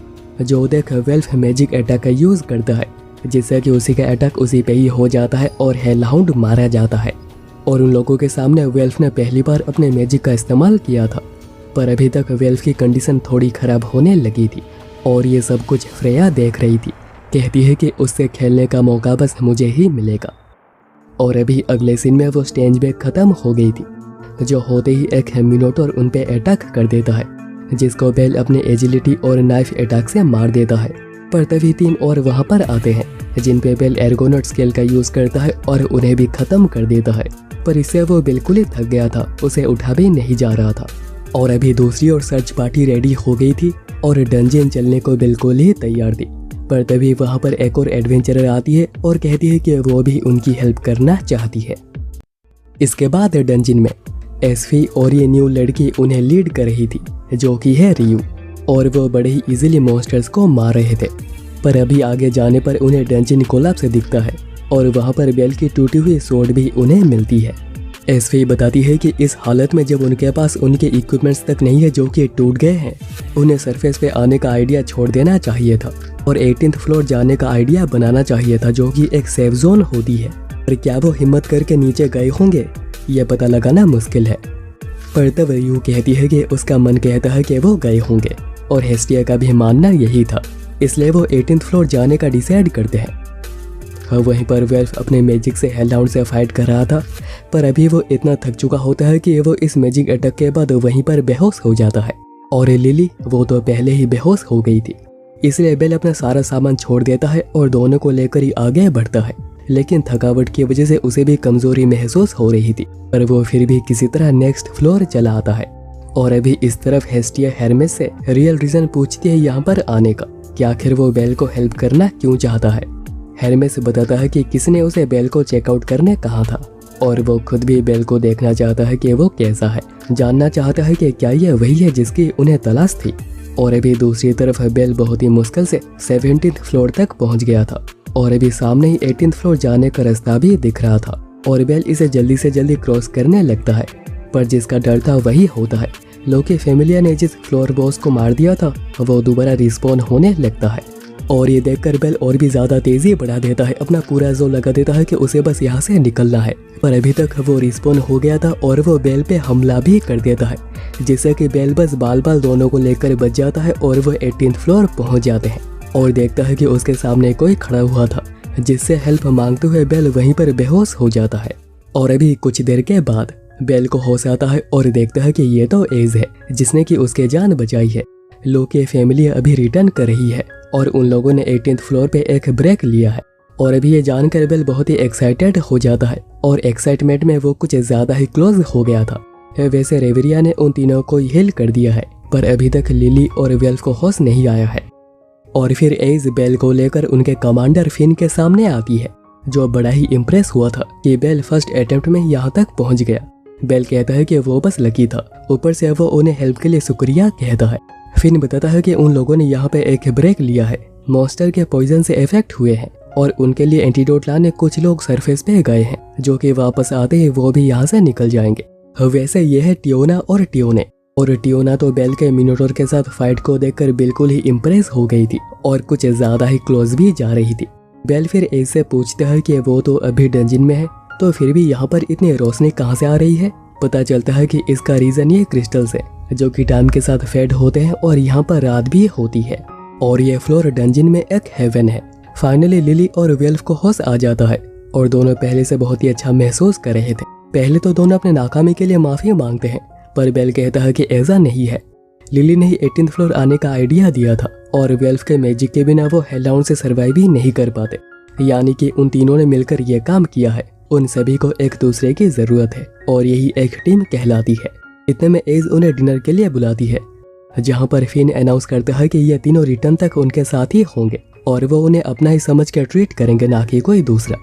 जो देख वेल्फ मैजिक अटैक का यूज़ करता है जिससे कि उसी का अटैक उसी पे ही हो जाता है और हेलहाउंड मारा जाता है। और उन लोगों के सामने वेल्फ ने पहली बार अपने मैजिक का इस्तेमाल किया था, पर अभी तक वेल्फ की कंडीशन थोड़ी ख़राब होने लगी थी और ये सब कुछ फ्रेया देख रही थी। कहती है कि उससे खेलने का मौका बस मुझे ही मिलेगा। और अभी अगले सीन में वो स्टेंज बैग ख़त्म हो गई थी जो होते ही एक मिनोटोर उन पे अटैक कर देता है जिसको बेल अपने एजिलिटी और नाइफ अटैक से मार देता है। पर तभी 3 और वहाँ पर आते हैं जिन पे बेल एर्गोनॉट स्केल का यूज़ करता है और उन्हें भी ख़त्म कर देता है, पर इससे वो बिल्कुल ही थक गया था, उसे उठा भी नहीं जा रहा था। और अभी दूसरी ओर सर्च पार्टी रेडी हो गई थी और डंजन चलने को बिल्कुल ही तैयार थी। पर तभी वहाँ पर एक और एडवेंचरर आती है और कहती है कि वो भी उनकी हेल्प करना चाहती है। इसके बाद डंजिन में एसफी और ये न्यू लड़की उन्हें लीड कर रही थी, जो कि है रियू, और वो बड़े ही इजीली मॉन्स्टर्स को मार रहे थे। पर अभी आगे जाने पर उन्हें डंजिन कोलैप्स दिखता है और वहाँ पर बेल की टूटी हुई स्वॉर्ड भी उन्हें मिलती है। एसफी बताती है कि इस हालत में जब उनके पास उनके इक्विपमेंट्स तक नहीं है जो कि टूट गए हैं, उन्हें सरफेस पे आने का आइडिया छोड़ देना चाहिए था और 18th फ्लोर जाने का आइडिया बनाना चाहिए था, जो कि एक सेफ जोन होती है। पर क्या वो हिम्मत करके नीचे गए होंगे, यह पता लगाना मुश्किल है। पर तब रियू कहती है कि उसका मन कहता है कि वो गए होंगे और हेस्टिया का भी मानना यही था, इसलिए वो 18th फ्लोर जाने का डिसाइड करते हैं। वहीं पर वेल्फ अपने मैजिक से हेलहाउंड से फाइट कर रहा था, पर अभी वो इतना थक चुका होता है कि वो इस मैजिक अटैक के बाद वहीं पर बेहोश हो जाता है। और लिली वो तो पहले ही बेहोश हो गई थी, इसलिए बेल अपना सारा सामान छोड़ देता है और दोनों को लेकर ही आगे बढ़ता है। लेकिन थकावट की वजह से उसे भी कमजोरी महसूस हो रही थी, पर वो फिर भी किसी तरह नेक्स्ट फ्लोर चला आता है। और अभी इस तरफ हेस्टिया हेरमेस से रियल रीजन पूछती है यहाँ पर आने का, कि आखिर वो बेल को हेल्प करना क्यों चाहता है। हेरमेस बताता है कि किसने उसे बेल को चेकआउट करने कहा था, और वो खुद भी बेल को देखना चाहता है कि वो कैसा है, जानना चाहता है कि क्या ये वही है जिसकी उन्हें तलाश थी। और अभी दूसरी तरफ बेल बहुत ही मुश्किल से 17th फ्लोर तक पहुंच गया था और अभी सामने ही 18th फ्लोर जाने का रास्ता भी दिख रहा था और बेल इसे जल्दी से जल्दी क्रॉस करने लगता है। पर जिसका डर था वही होता है, लोकी फैमिलिया ने जिस फ्लोर बॉस को मार दिया था वो दोबारा रिस्पॉन होने लगता है। और ये देखकर बेल और भी ज्यादा तेजी बढ़ा देता है, अपना पूरा जोर लगा देता है कि उसे बस यहाँ से निकलना है। पर अभी तक वो रिस्पॉन हो गया था और वो बेल पे हमला भी कर देता है, जिससे कि बेल बस बाल बाल दोनों को लेकर बच जाता है और वो 18th फ्लोर पहुंच जाते हैं और देखता है कि उसके सामने कोई खड़ा हुआ था, जिससे हेल्प मांगते हुए बेल वहीं पर बेहोश हो जाता है। और अभी कुछ देर के बाद बेल को होश आता है और देखता है कि ये तो एज है जिसने कि उसके जान बचाई है। लोकी फैमिली अभी रिटर्न कर रही है और उन लोगों ने 18th फ्लोर पे एक ब्रेक लिया है। और अभी ये जानकर बेल बहुत ही एक्साइटेड हो जाता है और एक्साइटमेंट में वो कुछ ज्यादा ही क्लोज हो गया था। वैसे रेवरिया ने उन तीनों को हिल कर दिया है, पर अभी तक लिली और वेल्फ को होश नहीं आया है। और फिर एज बेल को लेकर उनके कमांडर फिन के सामने आती है, जो बड़ा ही इम्प्रेस हुआ था कि बेल फर्स्ट अटेम्प्ट में यहाँ तक पहुँच गया। बेल कहता है कि वो बस लकी था, ऊपर से वो उन्हें हेल्प के लिए शुक्रिया कहता है। फिन बताता है कि उन लोगों ने यहाँ पे एक ब्रेक लिया है, मॉन्स्टर के पॉइजन से इफेक्ट हुए हैं और उनके लिए एंटीडोट लाने कुछ लोग सरफेस पे गए हैं, जो कि वापस आते ही वो भी यहाँ से निकल जाएंगे। वैसे ये है टियोना और टियोने, और टियोना तो बेल के मिनोटोर के साथ फाइट को देखकर बिल्कुल ही इम्प्रेस हो गई थी और कुछ ज्यादा ही क्लोज भी जा रही थी। बेल फिर एज से पूछता है कि वो तो अभी डंजिन में है, तो फिर भी यहाँ पर इतनी रोशनी कहाँ से आ रही है। पता चलता है कि इसका रीजन ये क्रिस्टल्स है, जो कि टाइम के साथ फेड होते हैं और यहाँ पर रात भी होती है और ये फ्लोर डंजिन में एक हेवन है। फाइनली लिली और वेल्फ को होश आ जाता है और दोनों पहले से बहुत ही अच्छा महसूस कर रहे थे। पहले तो दोनों अपने नाकामी के लिए माफी मांगते हैं, पर बेल कहता है कि ऐसा नहीं है, लिली ने ही 18th फ्लोर आने का आइडिया दिया था और वेल्फ के मैजिक के बिना वो हेलहाउंड से सर्वाइव भी नहीं कर पाते, यानी कि उन तीनों ने मिलकर ये काम किया है। उन सभी को एक दूसरे की जरूरत है और यही एक टीम कहलाती है। इतने में एज उन्हें डिनर के लिए बुलाती है, जहाँ पर फिन अनाउंस करता है कि ये तीनों रिटर्न तक उनके साथ ही होंगे और वो उन्हें अपना ही समझ कर ट्रीट करेंगे, ना कि कोई दूसरा।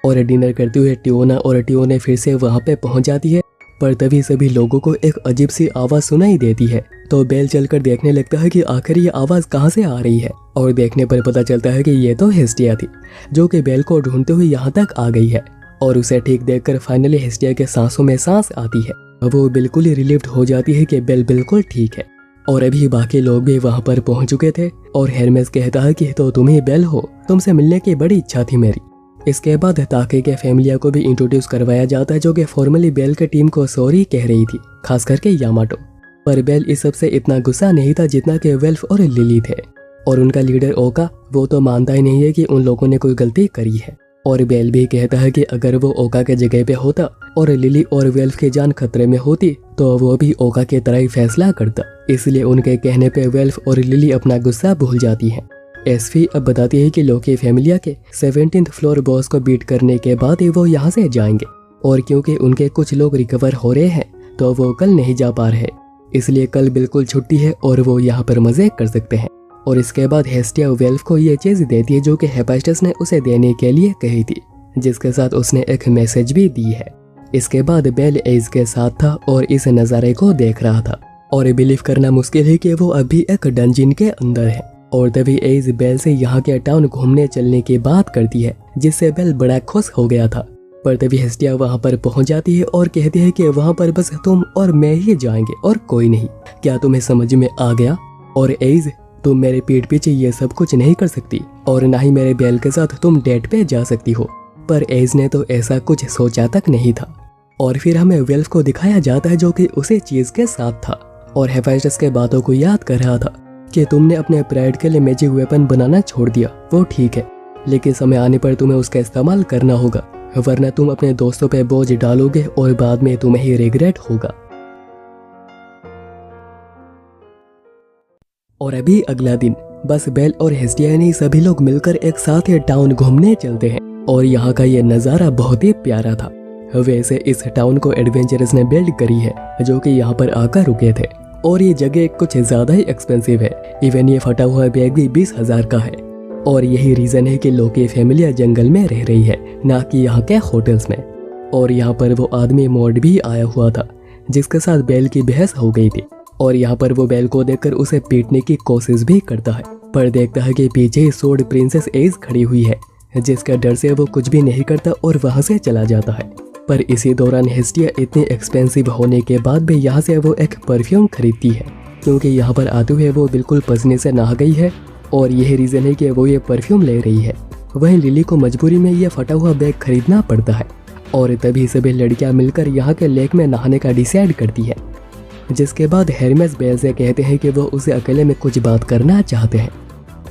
और डिनर करते हुए टियोना और टियोने फिर से वहाँ पे पहुँच जाती है, पर तभी सभी लोगों को एक अजीब सी आवाज़ सुनाई देती है। तो बेल चलकर देखने लगता है कि आखिर ये आवाज़ कहाँ से आ रही है और देखने पर पता चलता है कि ये तो हेस्टिया थी, जो कि बेल को ढूंढते हुए यहाँ तक आ गई है। और उसे ठीक देखकर फाइनली हेस्टिया के सांसों में सांस आती है। वो बिल्कुल ही रिलीव्ड हो जाती है कि बेल बिल्कुल ठीक है। और अभी बाकी लोग भी वहाँ पर पहुँच चुके थे और हेरमेस कहता है कि तो तुम ही बेल हो, तुमसे मिलने की बड़ी इच्छा थी मेरी। इसके बाद ताके के फैमिलिया को भी इंट्रोड्यूस करवाया जाता है, जो कि फॉर्मली बेल के टीम को सॉरी कह रही थी, खास करके यामाटो। पर बेल इस सब से इतना गुस्सा नहीं था जितना कि वेल्फ और लिली थे। और उनका लीडर ओका वो तो मानता ही नहीं है कि उन लोगों ने कोई गलती करी है। और बेल भी कहता है कि अगर वो ओका के जगह पे होता और लिली और वेल्फ की जान खतरे में होती तो वो भी ओका की तरह ही फैसला करता। इसलिए उनके कहने पे वेल्फ और लिली अपना गुस्सा भूल जाती हैं। एसफी अब बताती है कि लोकी फैमिलिया के 17th फ्लोर बॉस को बीट करने के बाद ही वो यहाँ से जाएंगे, और क्योंकि उनके कुछ लोग रिकवर हो रहे हैं तो वो कल नहीं जा पा रहे, इसलिए कल बिल्कुल छुट्टी है और वो यहाँ पर मजे कर सकते हैं। और इसके बाद हेस्टिया वेल्फ को ये चीज़ देती है जो कि हेफाइस्टस ने उसे देने के लिए कही थी, जिसके साथ उसने एक मैसेज भी दी है। इसके बाद बेल एज के साथ था और इस नज़ारे को देख रहा था और बिलीव करना मुश्किल है कि वो अभी एक डंजिन के अंदर है। और तभी एज बेल से यहाँ के टाउन घूमने चलने की बात करती है, जिससे बेल बड़ा खुश हो गया था। पर तभी हेस्टिया वहाँ पर पहुँच जाती है और कहती है कि वहाँ पर बस तुम और मैं ही जाएंगे और कोई नहीं। क्या तुम्हें समझ में आ गया? और एज, तुम मेरे पीठ पीछे ये सब कुछ नहीं कर सकती और ना ही मेरे बेल के साथ तुम डेट पे जा सकती हो। पर एज ने तो ऐसा कुछ सोचा तक नहीं था। और फिर हमें वेल्फ को दिखाया जाता है जो कि उसी चीज़ के साथ था और हेफाइस्टस के बातों को याद कर रहा था कि तुमने अपने प्राइड के लिए मैजिक वेपन बनाना छोड़ दिया, वो ठीक है, लेकिन समय आने पर तुम्हें उसका इस्तेमाल करना होगा, वरना तुम अपने दोस्तों पे बोझ डालोगे और बाद में तुम्हें ही रिग्रेट होगा। और अभी अगला दिन बस बेल और हेस्टिया ने सभी लोग मिलकर एक साथ ही टाउन घूमने चलते हैं और यहाँ का ये नज़ारा बहुत ही प्यारा था। वैसे इस टाउन को एडवेंचरस ने बिल्ड करी है जो कि यहाँ पर आकर रुके थे और ये जगह कुछ ज़्यादा ही एक्सपेंसिव है। इवन ये फटा हुआ बैग भी 20,000 का है और यही रीज़न है कि लोग की फैमिलियाँ जंगल में रह रही है, ना कि यहाँ के होटल्स में। और यहाँ पर वो आदमी मॉड भी आया हुआ था जिसके साथ बेल की बहस हो गई थी और यहाँ पर वो बेल को देखकर उसे पीटने की कोशिश भी करता है, पर देखता है कि पीछे ही सोड प्रिंसेस एज खड़ी हुई है, जिसका डर से वो कुछ भी नहीं करता और वहाँ से चला जाता है। पर इसी दौरान हेस्टिया इतनी एक्सपेंसिव होने के बाद भी यहाँ से वो एक परफ्यूम खरीदती है, क्योंकि यहाँ पर आते हुए वो बिल्कुल पसीने से नहा गई है और यही रीज़न है कि वो ये परफ्यूम ले रही है। वहीं लिली को मजबूरी में ये फटा हुआ बैग खरीदना पड़ता है और तभी सभी लड़कियाँ मिलकर यहाँ के लेक में नहाने का डिसाइड करती है, जिसके बाद हेरमेस बेल से कहते हैं कि वो उसे अकेले में कुछ बात करना चाहते हैं।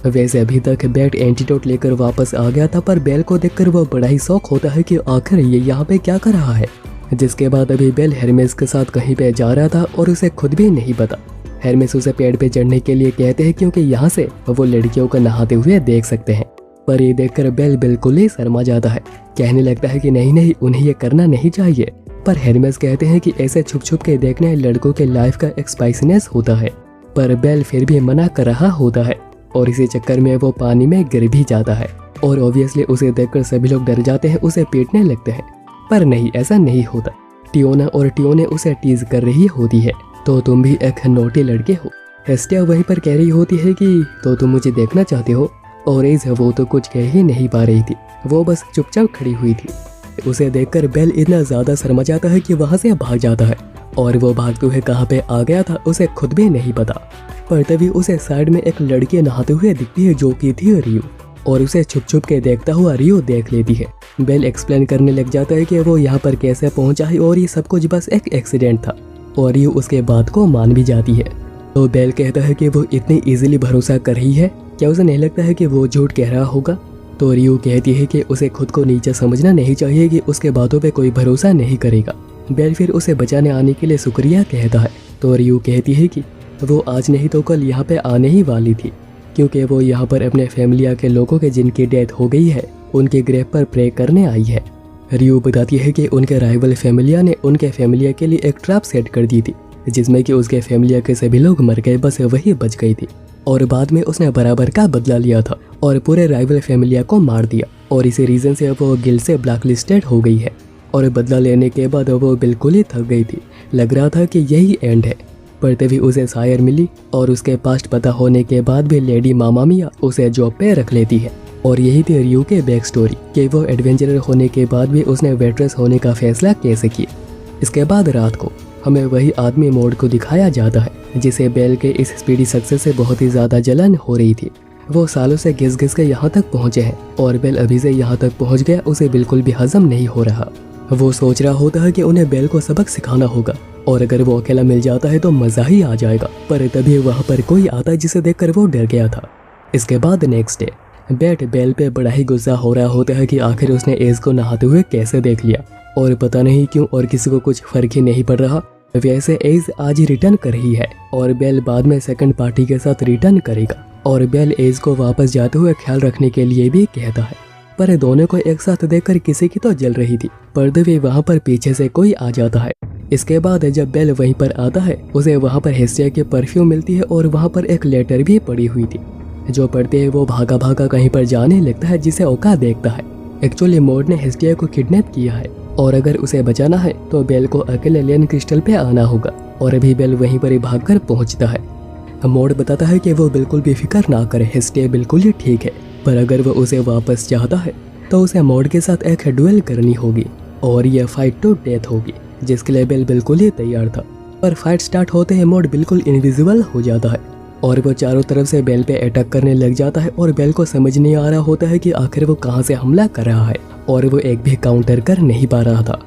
वैसे अभी तक बैट एंटीडोट लेकर वापस आ गया था, पर बेल को देखकर वो बड़ा ही शौक होता है कि आखिर ये यहाँ पे क्या कर रहा है। जिसके बाद अभी बेल हेरमेस के साथ कहीं पे जा रहा था और उसे खुद भी नहीं पता। हेरमेस उसे पेड़ पे चढ़ने के लिए कहते हैं क्योंकि यहाँ से वो लड़कियों को नहाते हुए देख सकते हैं। पर ये देखकर बेल बिल्कुल ही शर्मा जाता है, कहने लगता है कि नहीं नहीं, उन्हें ये करना नहीं चाहिए। पर हेरमेस कहते हैं कि ऐसे छुप छुप के देखने लड़कों के लाइफ का एक स्पाइसीनेस होता है, पर बेल फिर भी मना कर रहा होता है और इसी चक्कर में वो पानी में गिर भी जाता है और ऑब्वियसली उसे देखकर सभी लोग डर जाते हैं, उसे पीटने लगते हैं। पर नहीं, ऐसा नहीं होता। टियोना और टियोने उसे टीज कर रही होती है, तो तुम भी एक नोटी लड़के हो। हेस्टिया वहीं पर कह रही होती है कि तो तुम मुझे देखना चाहते हो, और एज वो तो कुछ कह ही नहीं पा रही थी, वो बस चुपचाप खड़ी हुई थी। उसे देखकर बेल इतना ज़्यादा शर्मा जाता है कि वहाँ से भाग जाता है और वो भागते हुए कहाँ पे आ गया था उसे खुद भी नहीं पता। पर तभी उसे साइड में एक लड़की नहाते हुए दिखती है जो कि थी रियो, और उसे छुप छुप के देखता हुआ रियो देख लेती है। बेल एक्सप्लेन करने लग जाता है कि वो यहाँ पर कैसे पहुँचा है और ये सब कुछ बस एक एक्सीडेंट था, और रियो उसके बात को मान भी जाती है। तो बेल कहता है कि वो इतनी ईजिली भरोसा कर रही है, क्या उसे नहीं लगता है कि वो झूठ कह रहा होगा? तो रियो कहती है कि उसे खुद को नीचा समझना नहीं चाहिए कि उसके बातों पे कोई भरोसा नहीं करेगा। बेल फिर उसे बचाने आने के लिए शुक्रिया कहता है। तो रियो कहती है कि वो आज नहीं तो कल यहाँ पे आने ही वाली थी, क्योंकि वो यहाँ पर अपने फैमिलिया के लोगों के जिनकी डेथ हो गई है उनके ग्रेव पर प्रे करने आई है। रियो बताती है कि उनके राइवल फैमिलिया ने उनके फैमिलिया के लिए एक ट्रैप सेट कर दी थी, जिसमें कि उसके फैमिलिया के सभी लोग मर गए, बस वही बच गई थी। और बाद में उसने बराबर का बदला लिया था और पूरे राइवल फैमिलिया को मार दिया, और इसी रीज़न से वो गिल्ड से ब्लैक लिस्टेड हो गई है। और बदला लेने के बाद वो बिल्कुल ही थक गई थी, लग रहा था कि यही एंड है। पर तभी उसे सायर मिली और उसके पास्ट पता होने के बाद भी लेडी मामा मिया उसे जॉब पे रख लेती है। और यही थी रियो के बैक स्टोरी कि वो एडवेंचरर होने के बाद भी उसने वेट्रेस होने का फैसला कैसे किया। इसके बाद रात को हमें वही आदमी मोड को दिखाया जाता है जिसे बेल के इस स्पीडी सक्सेस से बहुत ही ज़्यादा जलन हो रही थी। वो सालों से घिस घिस के यहाँ तक पहुँचे हैं और बेल अभी से यहाँ तक पहुँच गया, उसे बिल्कुल भी हजम नहीं हो रहा। वो सोच रहा होता है कि उन्हें बेल को सबक सिखाना होगा और अगर वो अकेला मिल जाता है तो मज़ा ही आ जाएगा। पर तभी वहाँ पर कोई आता है जिसे देखकर वो डर गया था। इसके बाद नेक्स्ट डे बैट बेल पे बड़ा ही गुस्सा हो रहा होता है कि आखिर उसने एज को नहाते हुए कैसे देख लिया, और पता नहीं क्यों और किसी को कुछ फर्क ही नहीं पड़ रहा। वैसे एज आज ही रिटर्न कर रही है और बेल बाद में सेकंड पार्टी के साथ रिटर्न करेगा, और बेल एज को वापस जाते हुए ख्याल रखने के लिए भी कहता है। पर दोनों को एक साथ देखकर किसी की तो जल रही थी, पर तभी वहाँ पर पीछे से कोई आ जाता है। इसके बाद जब बेल वहीं पर आता है उसे वहाँ पर हेस्टिया की परफ्यूम मिलती है और वहाँ पर एक लेटर भी पड़ी हुई थी। जो पढ़ते ही वो भागा भागा कहीं पर जाने लगता है जिसे ओका देखता है। एक्चुअली मोड ने हेस्टिया को किडनैप किया है और अगर उसे बचाना है तो बेल को अकेले लेन क्रिस्टल पे आना होगा। और अभी बेल वहीं पर ही भागकर पहुंचता है। मॉड बताता है कि वो बिल्कुल भी फिक्र ना करे, हेस्टिया बिल्कुल ही ठीक है, पर अगर वो उसे वापस चाहता है तो उसे मॉड के साथ एक डुएल करनी होगी और यह फाइट टू डेथ होगी, जिसके लिए बेल बिल्कुल ही तैयार था। पर फाइट स्टार्ट होते ही मॉड बिल्कुल इनविजिबल हो जाता है और वो चारों तरफ से बेल पे अटैक करने लग जाता है और बेल को समझ नहीं आ रहा होता है कि आखिर वो कहाँ से हमला कर रहा है और वो एक भी काउंटर कर नहीं पा रहा था।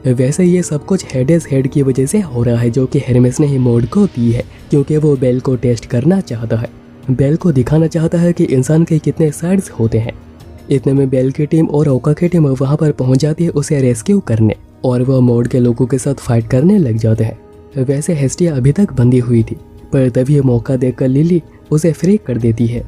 वैसे ये सब कुछ हेडेस हेड की वजह से हो रहा है, जो कि हेरमेस ने ही मॉड को दी है, क्योंकि वो बेल को टेस्ट करना चाहता है। बेल को दिखाना चाहता है कि इंसान के कितने साइड्स होते हैं। इतने में बेल की टीम और ओका की टीम वहाँ पर पहुँच जाती है उसे रेस्क्यू करने और वह मॉड के लोगों के साथ फाइट करने लग जाते हैं। वैसे हेस्टिया अभी तक बंधी हुई थी, पर तभी मौका देखकर लिली उसे फ्री कर देती है।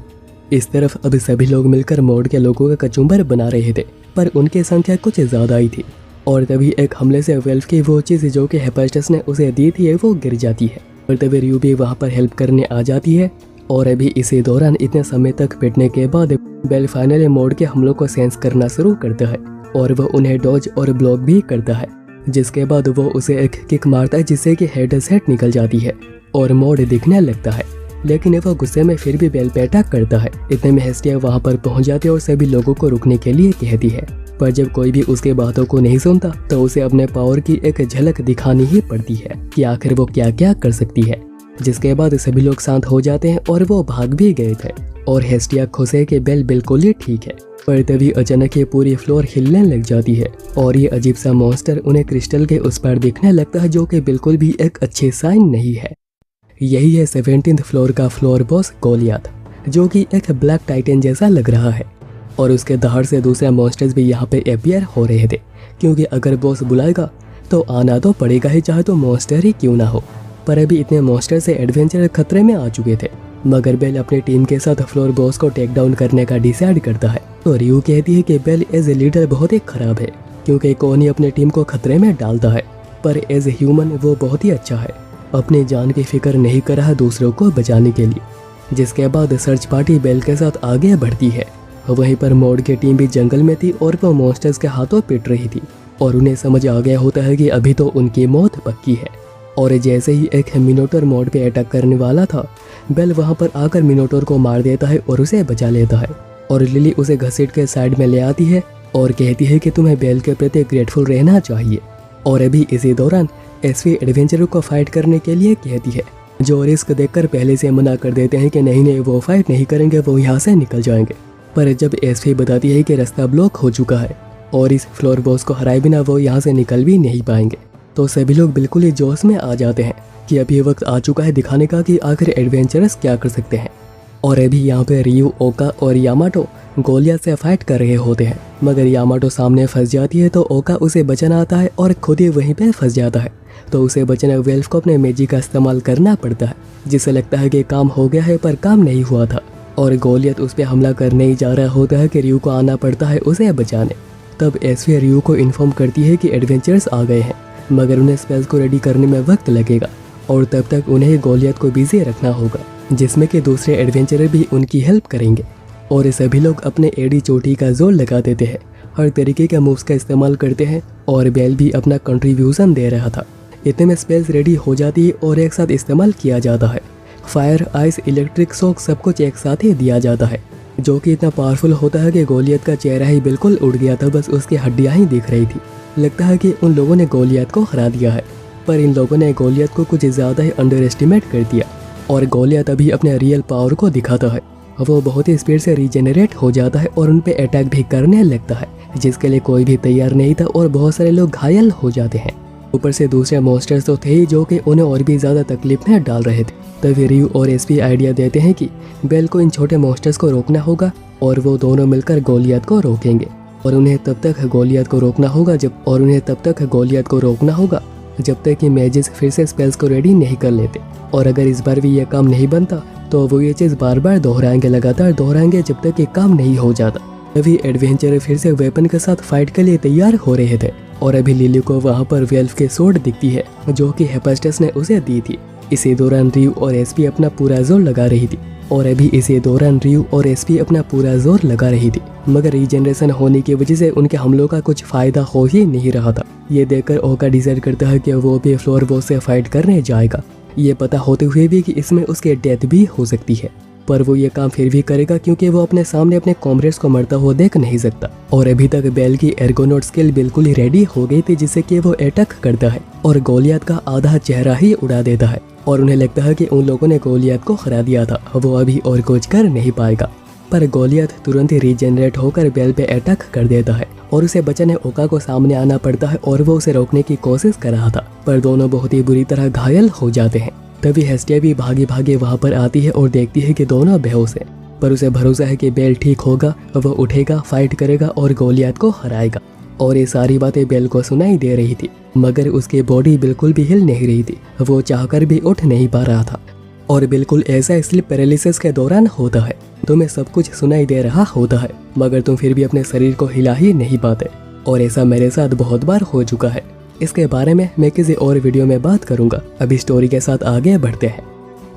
इस तरफ अब सभी लोग मिलकर मॉड के लोगों का कचुम्बर बना रहे थे, पर उनकी संख्या कुछ ज़्यादा ही थी और तभी एक हमले से वेल्फ की वो चीज़ जो कि हेफेस्टस ने उसे दी थी वो गिर जाती है और तभी रियू भी वहाँ पर हेल्प करने आ जाती है। और अभी इसी दौरान इतने समय तक पिटने के बाद बेल फाइनली मॉड के हमलों को सेंस करना शुरू करता है और वह उन्हें डॉज और ब्लॉक भी करता है, जिसके बाद वो उसे एक किक मारता है जिससे कि हेड सेट निकल जाती है और मॉड दिखने लगता है। लेकिन वो गुस्से में फिर भी बेल पे अटैक करता है। इतने में हेस्टिया वहाँ पर पहुँच जाती है और सभी लोगों को रुकने के लिए कहती है, पर जब कोई भी उसके बातों को नहीं सुनता तो उसे अपने पावर की एक झलक दिखानी ही पड़ती है कि आखिर वो क्या क्या कर सकती है। जिसके बाद सभी लोग शांत हो जाते हैं और वो भाग भी गए थे और हेस्टिया खुश है कि बेल बिल्कुल ही ठीक है। पर तभी अचानक ये पूरी फ्लोर हिलने लग जाती है और ये अजीब सा मॉन्स्टर उन्हें क्रिस्टल के उस पार दिखने लगता है, जो कि बिल्कुल भी एक अच्छे साइन नहीं है। यही है 17th फ्लोर का फ्लोर बॉस गोलियथ, जो कि एक ब्लैक टाइटन जैसा लग रहा है और उसके दहाड़ से दूसरे मॉन्स्टर्स भी यहाँ पे अपियर हो रहे थे, क्योंकि अगर बॉस बुलाएगा तो आना तो पड़ेगा ही, चाहे तो मॉन्स्टर ही क्यों ना हो। पर अभी इतने मॉन्स्टर से एडवेंचर खतरे में आ चुके थे, मगर बेल अपनी टीम के साथ फ्लोर बॉस को टेक डाउन करने का डिसाइड करता है। तो रियू कहती है कि बेल एज ए लीडर बहुत ही खराब है, क्योंकि कौन ही अपनी टीम को खतरे में डालता है, पर एज ए ह्यूमन वो बहुत ही अच्छा है, अपनी जान की फिक्र नहीं कर रहा दूसरों को बचाने के लिए। जिसके बाद सर्च पार्टी बेल के साथ आगे बढ़ती है। वहीं पर मॉड की टीम भी जंगल में थी और वो मॉन्स्टर्स के हाथों पिट रही थी और उन्हें समझ आ गया होता है कि अभी तो उनकी मौत पक्की है। और जैसे ही एक मिनोटर मॉड पे अटैक करने वाला था, बेल वहां पर आकर मिनोटर को मार देता है और उसे बचा लेता है और लिली उसे घसीट के साइड में ले आती है और कहती है कि तुम्हें बेल के प्रति ग्रेटफुल रहना चाहिए। और अभी इसी दौरान एसवी एडवेंचर को फाइट करने के लिए कहती है, जो रिस्क देखकर पहले से मना कर देते हैं कि नहीं वो फाइट नहीं करेंगे, वो यहाँ से निकल जाएंगे। पर जब एसवी बताती है कि रास्ता ब्लॉक हो चुका है और इस फ्लोर बॉस को हराए बिना वो यहाँ से निकल भी नहीं पाएंगे, तो सभी लोग बिल्कुल ही जोश में आ जाते हैं कि अभी वक्त आ चुका है दिखाने का कि आखिर एडवेंचरस क्या कर सकते हैं। और अभी यहाँ पे रियू, ओका और यामाटो गोलियथ से फाइट कर रहे होते हैं, मगर यामाटो सामने फंस जाती है तो ओका उसे बचाना आता है और खुद ही वहीं पे फंस जाता है। तो उसे बचने वेल्फ को अपने मैजिक का इस्तेमाल करना पड़ता है, जिससे लगता है कि काम हो गया है, पर काम नहीं हुआ था और गोलियथ उस पर हमला करने ही जा रहा होता है कि रियू को आना पड़ता है उसे बचाने। तब एसवी रियू को इन्फॉर्म करती है कि एडवेंचर्स आ गए हैं, मगर उन्हें स्पेल्स को रेडी करने में वक्त लगेगा और तब तक उन्हें गोलियथ को बिजी रखना होगा, जिसमें कि दूसरे एडवेंचरर भी उनकी हेल्प करेंगे। और सभी लोग अपने एडी चोटी का जोर लगा देते हैं, हर तरीके के मूव्स का इस्तेमाल करते हैं और बेल भी अपना कंट्रीब्यूशन दे रहा था। इतने में स्पेल्स रेडी हो जाती है और एक साथ इस्तेमाल किया जाता है। फायर, आइस, इलेक्ट्रिक शॉक सब कुछ एक साथ ही दिया जाता है, जो कि इतना पावरफुल होता है कि गोलियथ का चेहरा ही बिल्कुल उड़ गया था, बस उसकी हड्डियाँ ही दिख रही थी। लगता है कि उन लोगों ने गोलियथ को हरा दिया है, पर इन लोगों ने गोलियथ को कुछ ज़्यादा ही अंडर एस्टिमेट कर दिया और गोलियथ अभी अपने रियल पावर को दिखाता है। वो बहुत ही स्पीड से रीजेनरेट हो जाता है और उन पे अटैक भी करने लगता है, जिसके लिए कोई भी तैयार नहीं था और बहुत सारे लोग घायल हो जाते हैं। ऊपर से दूसरे मॉन्स्टर्स तो थे ही जो कि उन्हें और भी ज़्यादा तकलीफ में डाल रहे थे। तभी रियू और एसपी आइडिया देते हैं कि बेल को इन छोटे मॉन्स्टर्स को रोकना होगा और वो दोनों मिलकर गोलियथ को रोकेंगे और उन्हें तब तक गोलियथ को रोकना होगा जब तक कि मैजिस फिर से स्पेल्स को रेडी नहीं कर लेते। और अगर इस बार भी यह काम नहीं बनता तो वो ये चीज़ बार बार लगातार दोहराएंगे जब तक कि काम नहीं हो जाता। तभी एडवेंचर फिर से वेपन के साथ फाइट के लिए तैयार हो रहे थे और अभी लिली को वहाँ पर वेल्फ की सोर्ड दिखती है जो कि हेफेस्टस ने उसे दी थी। इसी दौरान रियू और एसपी अपना पूरा जोर लगा रही थी और अभी इसी दौरान रियू और एसपी अपना पूरा जोर लगा रही थी, मगर रीजनरेशन होने की वजह से उनके हमलों का कुछ फायदा हो ही नहीं रहा था। ये देखकर ओका डिसाइड करता है कि वो भी फ्लोर बॉस से फाइट करने जाएगा, ये पता होते हुए भी कि इसमें उसकी डेथ भी हो सकती है, पर वो ये काम फिर भी करेगा क्योंकि वो अपने सामने अपने कॉमरेड्स को मरता हुआ देख नहीं सकता। और अभी तक बेल की एर्गोनॉट स्किल बिल्कुल ही रेडी हो गई थी, जिससे कि वो अटैक करता है और गोलियत का आधा चेहरा ही उड़ा देता है और उन्हें लगता है कि उन लोगों ने गोलियत को हरा दिया था, वो अभी और कुछ कर नहीं पाएगा। पर गोलियत तुरंत ही रीजनरेट होकर बेल पे अटैक कर देता है और उसे बचाने ओका को सामने आना पड़ता है और वो उसे रोकने की कोशिश कर रहा था, पर दोनों बहुत ही बुरी तरह घायल हो जाते हैं। तभी हेस्टिया भी भागे भागे वहाँ पर आती है और देखती है कि दोनों बेहोश हैं, पर उसे भरोसा है कि बेल ठीक होगा, वो उठेगा, फाइट करेगा और गोलियत को हराएगा। और ये सारी बातें बेल को सुनाई दे रही थी, मगर उसकी बॉडी बिल्कुल भी हिल नहीं रही थी, वो चाहकर भी उठ नहीं पा रहा था। और बिल्कुल ऐसा स्लीप पैरालिसिस के दौरान होता है, तुम्हें सब कुछ सुनाई दे रहा होता है मगर तुम फिर भी अपने शरीर को हिला ही नहीं पाते, और ऐसा मेरे साथ बहुत बार हो चुका है। इसके बारे में मैं किसी और वीडियो में बात करूंगा, अभी स्टोरी के साथ आगे बढ़ते हैं।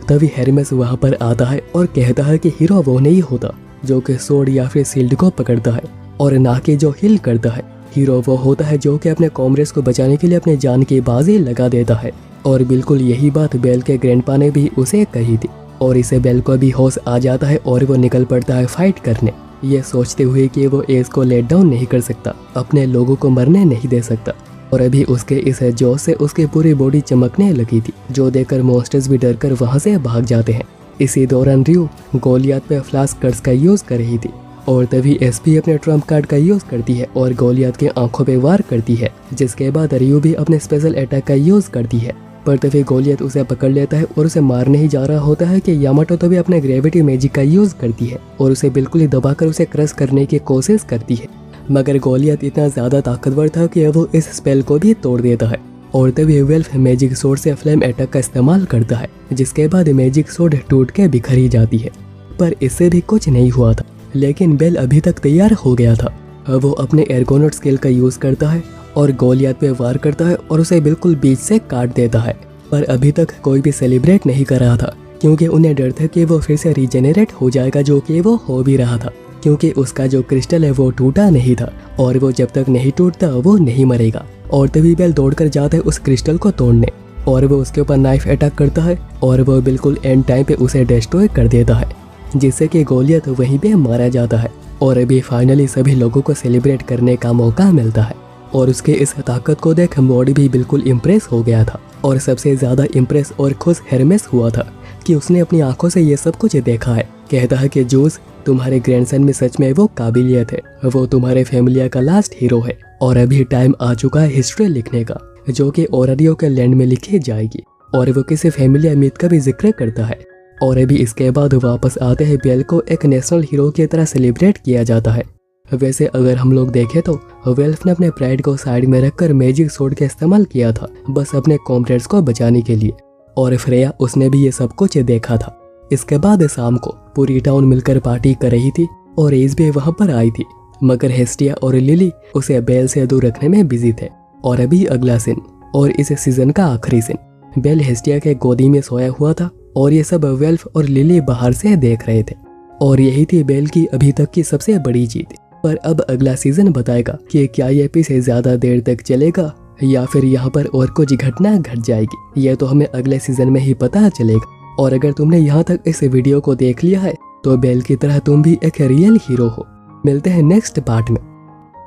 तभी हेरमेस वहाँ पर आता है और कहता है कि हीरो वो नहीं होता जो कि सोर्ड या फिर शील्ड को पकड़ता है और ना कि जो हिल करता है। हीरो वो होता है जो कि अपने कॉमरेड्स को बचाने के लिए अपने जान की बाजी लगा देता है। और बिल्कुल यही बात बेल के ग्रैंडपा ने भी उसे कही थी, और इसे बेल को भी होश आ जाता है और वो निकल पड़ता है फाइट करने, ये सोचते हुए कि वो एज को लेट डाउन नहीं कर सकता, अपने लोगों को मरने नहीं दे सकता। और अभी उसके इस जोश से उसकी पूरी बॉडी चमकने लगी थी, जो देखकर मॉन्स्टर्स भी डरकर वहां से भाग जाते हैं। इसी दौरान रियू गोलियत पे फ्लाश कर्स का यूज कर रही थी, और तभी एसपी अपने ट्रम्प कार्ड का यूज करती है और गोलियत के आंखों पे वार करती है, जिसके बाद रियू भी अपने स्पेशल अटैक का यूज करती है। पर तभी गोलियत उसे पकड़ लेता है और उसे मारने ही जा रहा होता है कि यामाटो तभी अपने ग्रेविटी मैजिक का यूज करती है और उसे बिल्कुल ही दबाकर उसे क्रश करने की कोशिश करती है, मगर गोलियत इतना ज्यादा ताकतवर था कि वो इस स्पेल को भी तोड़ देता है। और तभी वेल्फ मैजिक सोर्ड से फ्लेम अटैक का इस्तेमाल करता है, जिसके बाद मैजिक सोर्ड टूट के बिखरी जाती है। पर इससे भी कुछ नहीं हुआ था, लेकिन बेल अभी तक तैयार हो गया था। वो अपने एर्गोनॉट स्किल का यूज करता है और गोलियत पे वार करता है और उसे बिल्कुल बीच से काट देता है। पर अभी तक कोई भी सेलिब्रेट नहीं कर रहा था, क्योंकि उन्हें डर था कि वो फिर से रीजेनरेट हो जाएगा, जो कि वो हो भी रहा था, क्योंकि उसका जो क्रिस्टल है वो टूटा नहीं था और वो जब तक नहीं टूटता वो नहीं मरेगा। और तभी बेल दौड़कर जाता है उस क्रिस्टल को तोड़ने और वो उसके ऊपर नाइफ अटैक करता है और वो बिल्कुल एंड टाइम पे उसे डिस्ट्रॉय कर देता है, जिससे कि गोलियत वहीं पे मारा जाता है। और अभी फाइनली सभी लोगों को सेलिब्रेट करने का मौका मिलता है, और उसके इस ताकत को देख मॉडी भी बिल्कुल इम्प्रेस हो गया था। और सबसे ज्यादा इम्प्रेस और खुश हेरमेस हुआ था कि उसने अपनी आंखों से ये सब कुछ देखा है। कहता है कि जूस, तुम्हारे ग्रैंडसन में सच में वो काबिलियत है, वो तुम्हारे फैमिलिया का लास्ट हीरो है, और अभी टाइम आ चुका है हिस्ट्री लिखने का, जो कि ओराडियो के लैंड में लिखी जाएगी। और वो किसी फैमिलिया मीत का भी जिक्र करता है। और अभी इसके बाद वापस आते हैं बेल को एक नेशनल हीरो की तरह सेलिब्रेट किया जाता है। वैसे अगर हम लोग देखें तो वेल्फ ने अपने प्राइड को साइड में रखकर मैजिक सोर्ड का इस्तेमाल किया था, बस अपने कॉमरेड्स को बचाने के लिए। और फ्रेया, उसने भी ये सब कुछ देखा था। इसके बाद शाम को पूरी टाउन मिलकर पार्टी कर रही थी और एज भी वहां पर आई थी, मगर हेस्टिया और लिली उसे बेल से दूर रखने में बिजी थे। और अभी अगला सीन और इस सीजन का आखिरी सीन, बेल हेस्टिया के गोदी में सोया हुआ था और ये सब वेल्फ और लिली बाहर से देख रहे थे। और यही थी बेल की अभी तक की सबसे बड़ी जीत। पर अब अगला सीजन बताएगा कि क्या ये एपिसोड ज्यादा देर तक चलेगा या फिर यहाँ पर और कुछ घटना घट जाएगी, ये तो हमें अगले सीजन में ही पता चलेगा। और अगर तुमने यहाँ तक इस वीडियो को देख लिया है तो बेल की तरह तुम भी एक रियल हीरो हो। मिलते हैं नेक्स्ट पार्ट में।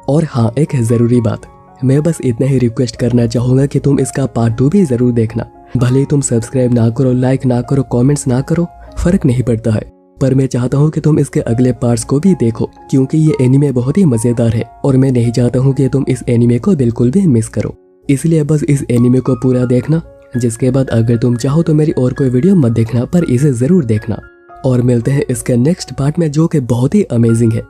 और हाँ, एक जरूरी बात, मैं बस इतना ही रिक्वेस्ट करना चाहूंगा कि तुम इसका पार्ट 2 भी जरूर देखना। भले ही तुम सब्सक्राइब ना करो, लाइक ना करो, कमेंट्स ना करो, फर्क नहीं पड़ता है, पर मैं चाहता हूँ कि तुम इसके अगले पार्ट्स को भी देखो, क्योंकि ये एनिमे बहुत ही मजेदार है और मैं नहीं चाहता हूँ कि तुम इस एनिमे को बिल्कुल भी मिस करो। इसलिए बस इस एनिमे को पूरा देखना, जिसके बाद अगर तुम चाहो तो मेरी और कोई वीडियो मत देखना, पर इसे जरूर देखना। और मिलते हैं इसके नेक्स्ट पार्ट में, जो कि बहुत ही अमेजिंग है।